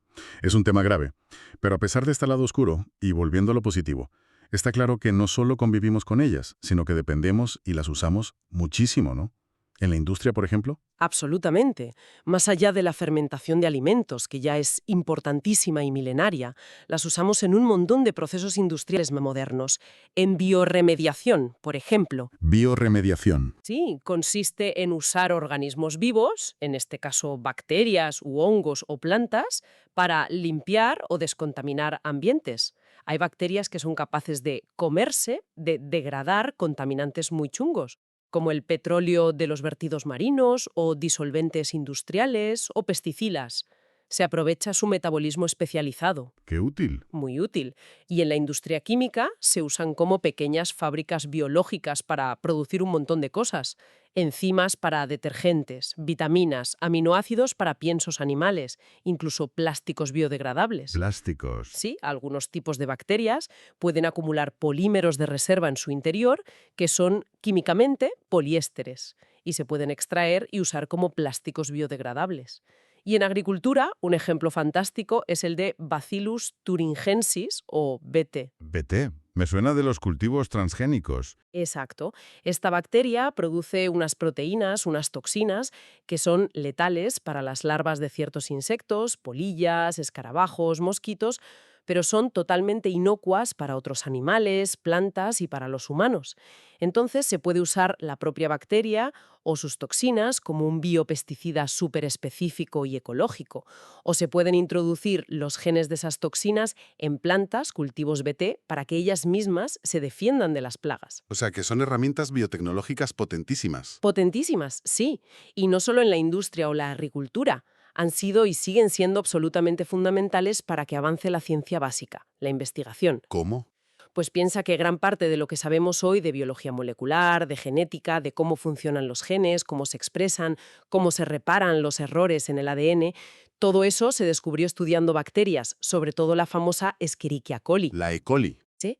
Es un tema grave. Pero a pesar de este lado oscuro, y volviendo a lo positivo, está claro que no solo convivimos con ellas, sino que dependemos y las usamos muchísimo, ¿no? En la industria, por ejemplo. Absolutamente. Más allá de la fermentación de alimentos, que ya es importantísima y milenaria, las usamos en un montón de procesos industriales modernos. En biorremediación, por ejemplo. Biorremediación. Sí, consiste en usar organismos vivos, en este caso bacterias u hongos o plantas, para limpiar o descontaminar ambientes. Hay bacterias que son capaces de comerse, de degradar contaminantes muy chungos, como el petróleo de los vertidos marinos o disolventes industriales o pesticidas. Se aprovecha su metabolismo especializado. ¡Qué útil! Muy útil. Y en la industria química se usan como pequeñas fábricas biológicas para producir un montón de cosas. Enzimas para detergentes, vitaminas, aminoácidos para piensos animales, incluso plásticos biodegradables. Plásticos. Sí, algunos tipos de bacterias pueden acumular polímeros de reserva en su interior, que son químicamente poliésteres, y se pueden extraer y usar como plásticos biodegradables. Y en agricultura, un ejemplo fantástico es el de Bacillus thuringiensis o BT. BT. Me suena de los cultivos transgénicos. Exacto. Esta bacteria produce unas proteínas, unas toxinas, que son letales para las larvas de ciertos insectos, polillas, escarabajos, mosquitos, pero son totalmente inocuas para otros animales, plantas y para los humanos. Entonces se puede usar la propia bacteria o sus toxinas como un biopesticida súper específico y ecológico, o se pueden introducir los genes de esas toxinas en plantas, cultivos BT, para que ellas mismas se defiendan de las plagas. O sea, que son herramientas biotecnológicas potentísimas. Potentísimas, sí, y no solo en la industria o la agricultura. Han sido y siguen siendo absolutamente fundamentales para que avance la ciencia básica, la investigación. ¿Cómo? Pues piensa que gran parte de lo que sabemos hoy de biología molecular, de genética, de cómo funcionan los genes, cómo se expresan, cómo se reparan los errores en el ADN, todo eso se descubrió estudiando bacterias, sobre todo la famosa Escherichia coli. La E. coli. ¿Sí?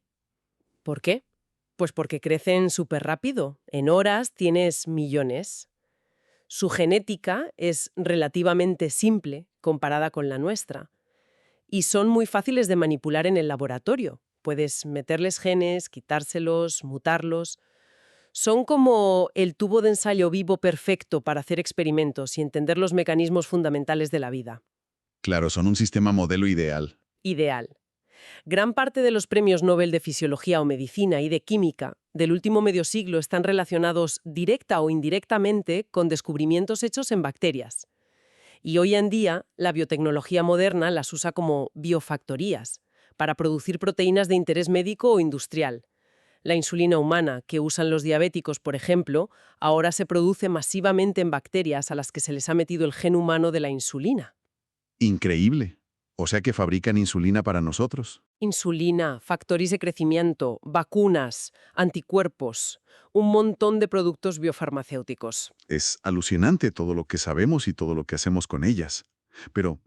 ¿Por qué? Pues porque crecen súper rápido. En horas tienes millones. Su genética es relativamente simple comparada con la nuestra y son muy fáciles de manipular en el laboratorio. Puedes meterles genes, quitárselos, mutarlos. Son como el tubo de ensayo vivo perfecto para hacer experimentos y entender los mecanismos fundamentales de la vida. Claro, son un sistema modelo ideal. Ideal. Gran parte de los premios Nobel de Fisiología o Medicina y de Química del último medio siglo están relacionados directa o indirectamente con descubrimientos hechos en bacterias. Y hoy en día, la biotecnología moderna las usa como biofactorías, para producir proteínas de interés médico o industrial. La insulina humana que usan los diabéticos, por ejemplo, ahora se produce masivamente en bacterias a las que se les ha metido el gen humano de la insulina. Increíble. O sea que fabrican insulina para nosotros. Insulina, factores de crecimiento, vacunas, anticuerpos, un montón de productos biofarmacéuticos. Es alucinante todo lo que sabemos y todo lo que hacemos con ellas. Pero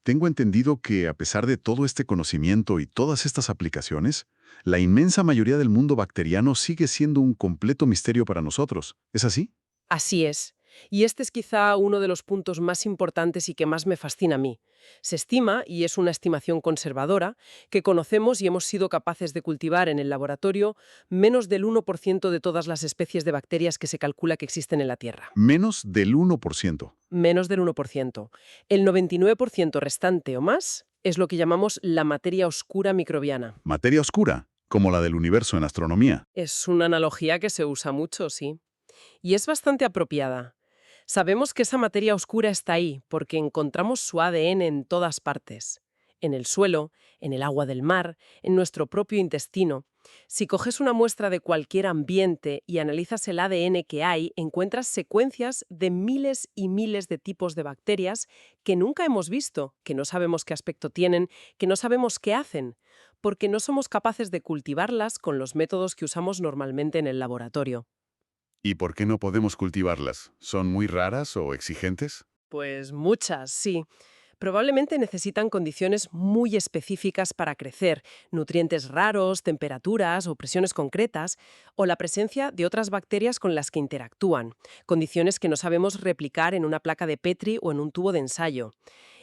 tengo entendido que a pesar de todo este conocimiento y todas estas aplicaciones, la inmensa mayoría del mundo bacteriano sigue siendo un completo misterio para nosotros. ¿Es así? Así es. Y este es quizá uno de los puntos más importantes y que más me fascina a mí. Se estima, y es una estimación conservadora, que conocemos y hemos sido capaces de cultivar en el laboratorio menos del 1% de todas las especies de bacterias que se calcula que existen en la Tierra. Menos del 1%. Menos del 1%. El 99% restante o más es lo que llamamos la materia oscura microbiana. Materia oscura, como la del universo en astronomía. Es una analogía que se usa mucho, sí. Y es bastante apropiada. Sabemos que esa materia oscura está ahí porque encontramos su ADN en todas partes. En el suelo, en el agua del mar, en nuestro propio intestino. Si coges una muestra de cualquier ambiente y analizas el ADN que hay, encuentras secuencias de miles y miles de tipos de bacterias que nunca hemos visto, que no sabemos qué aspecto tienen, que no sabemos qué hacen, porque no somos capaces de cultivarlas con los métodos que usamos normalmente en el laboratorio. ¿Y por qué no podemos cultivarlas? ¿Son muy raras o exigentes? Pues muchas, sí. Probablemente necesitan condiciones muy específicas para crecer, nutrientes raros, temperaturas o presiones concretas, o la presencia de otras bacterias con las que interactúan, condiciones que no sabemos replicar en una placa de Petri o en un tubo de ensayo.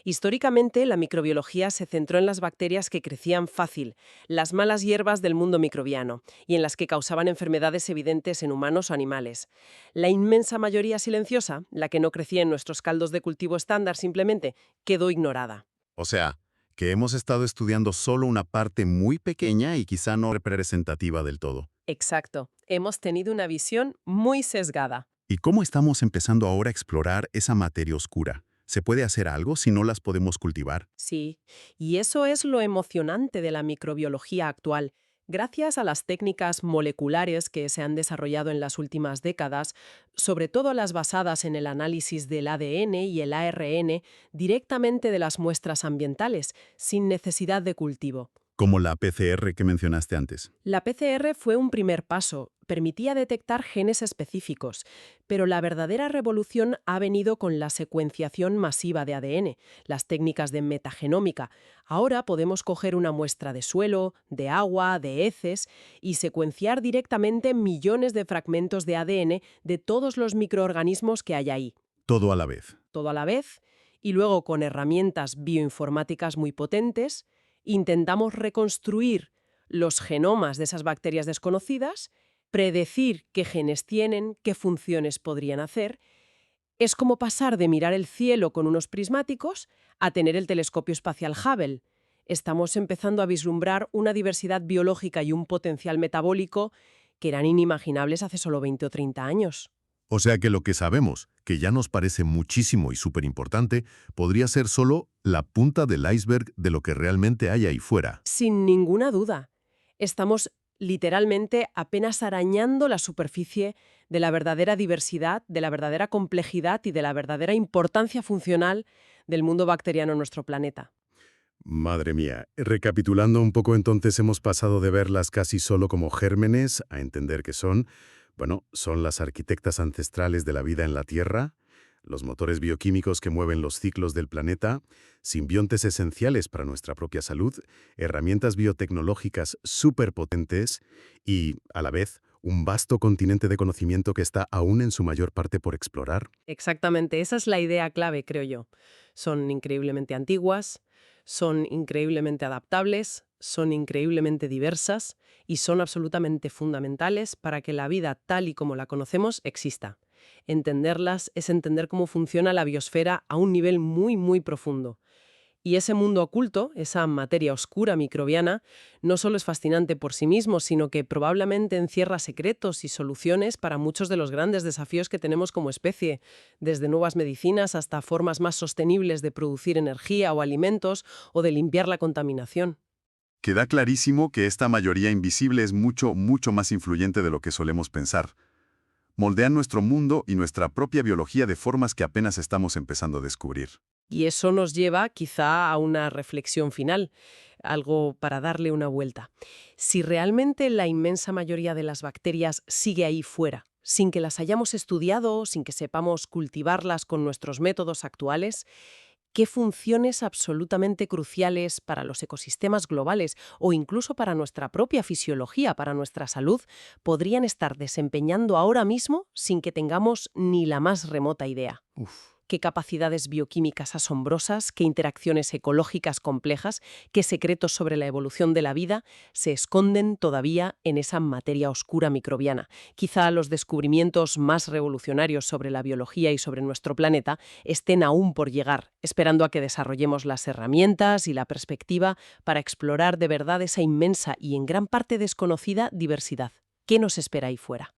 Históricamente, la microbiología se centró en las bacterias que crecían fácil, las malas hierbas del mundo microbiano, y en las que causaban enfermedades evidentes en humanos o animales. La inmensa mayoría silenciosa, la que no crecía en nuestros caldos de cultivo estándar simplemente, quedó ignorada. O sea, que hemos estado estudiando solo una parte muy pequeña y quizá no representativa del todo. Exacto. Hemos tenido una visión muy sesgada. ¿Y cómo estamos empezando ahora a explorar esa materia oscura? ¿Se puede hacer algo si no las podemos cultivar? Sí, y eso es lo emocionante de la microbiología actual. Gracias a las técnicas moleculares que se han desarrollado en las últimas décadas, sobre todo las basadas en el análisis del ADN y el ARN directamente de las muestras ambientales, sin necesidad de cultivo. Como la PCR que mencionaste antes. La PCR fue un primer paso, permitía detectar genes específicos, pero la verdadera revolución ha venido con la secuenciación masiva de ADN, las técnicas de metagenómica. Ahora podemos coger una muestra de suelo, de agua, de heces y secuenciar directamente millones de fragmentos de ADN de todos los microorganismos que hay ahí. Todo a la vez. Todo a la vez, y luego con herramientas bioinformáticas muy potentes, intentamos reconstruir los genomas de esas bacterias desconocidas, predecir qué genes tienen, qué funciones podrían hacer. Es como pasar de mirar el cielo con unos prismáticos a tener el telescopio espacial Hubble. Estamos empezando a vislumbrar una diversidad biológica y un potencial metabólico que eran inimaginables hace solo 20 o 30 años. O sea que lo que sabemos, que ya nos parece muchísimo y súper importante, podría ser solo la punta del iceberg de lo que realmente hay ahí fuera. Sin ninguna duda. Estamos literalmente apenas arañando la superficie de la verdadera diversidad, de la verdadera complejidad y de la verdadera importancia funcional del mundo bacteriano en nuestro planeta. Madre mía, recapitulando un poco entonces hemos pasado de verlas casi solo como gérmenes a entender que son las arquitectas ancestrales de la vida en la Tierra, los motores bioquímicos que mueven los ciclos del planeta, simbiontes esenciales para nuestra propia salud, herramientas biotecnológicas superpotentes y, a la vez, Un vasto continente de conocimiento que está aún en su mayor parte por explorar. Exactamente, esa es la idea clave, creo yo. Son increíblemente antiguas, son increíblemente adaptables, son increíblemente diversas y son absolutamente fundamentales para que la vida tal y como la conocemos exista. Entenderlas es entender cómo funciona la biosfera a un nivel muy, muy profundo. Y ese mundo oculto, esa materia oscura microbiana, no solo es fascinante por sí mismo, sino que probablemente encierra secretos y soluciones para muchos de los grandes desafíos que tenemos como especie, desde nuevas medicinas hasta formas más sostenibles de producir energía o alimentos o de limpiar la contaminación. Queda clarísimo que esta mayoría invisible es mucho, mucho más influyente de lo que solemos pensar. Moldean nuestro mundo y nuestra propia biología de formas que apenas estamos empezando a descubrir. Y eso nos lleva quizá a una reflexión final, algo para darle una vuelta. Si realmente la inmensa mayoría de las bacterias sigue ahí fuera, sin que las hayamos estudiado, sin que sepamos cultivarlas con nuestros métodos actuales, ¿qué funciones absolutamente cruciales para los ecosistemas globales o incluso para nuestra propia fisiología, para nuestra salud, podrían estar desempeñando ahora mismo sin que tengamos ni la más remota idea? Qué capacidades bioquímicas asombrosas, qué interacciones ecológicas complejas, qué secretos sobre la evolución de la vida se esconden todavía en esa materia oscura microbiana. Quizá los descubrimientos más revolucionarios sobre la biología y sobre nuestro planeta estén aún por llegar, esperando a que desarrollemos las herramientas y la perspectiva para explorar de verdad esa inmensa y en gran parte desconocida diversidad. ¿Qué nos espera ahí fuera?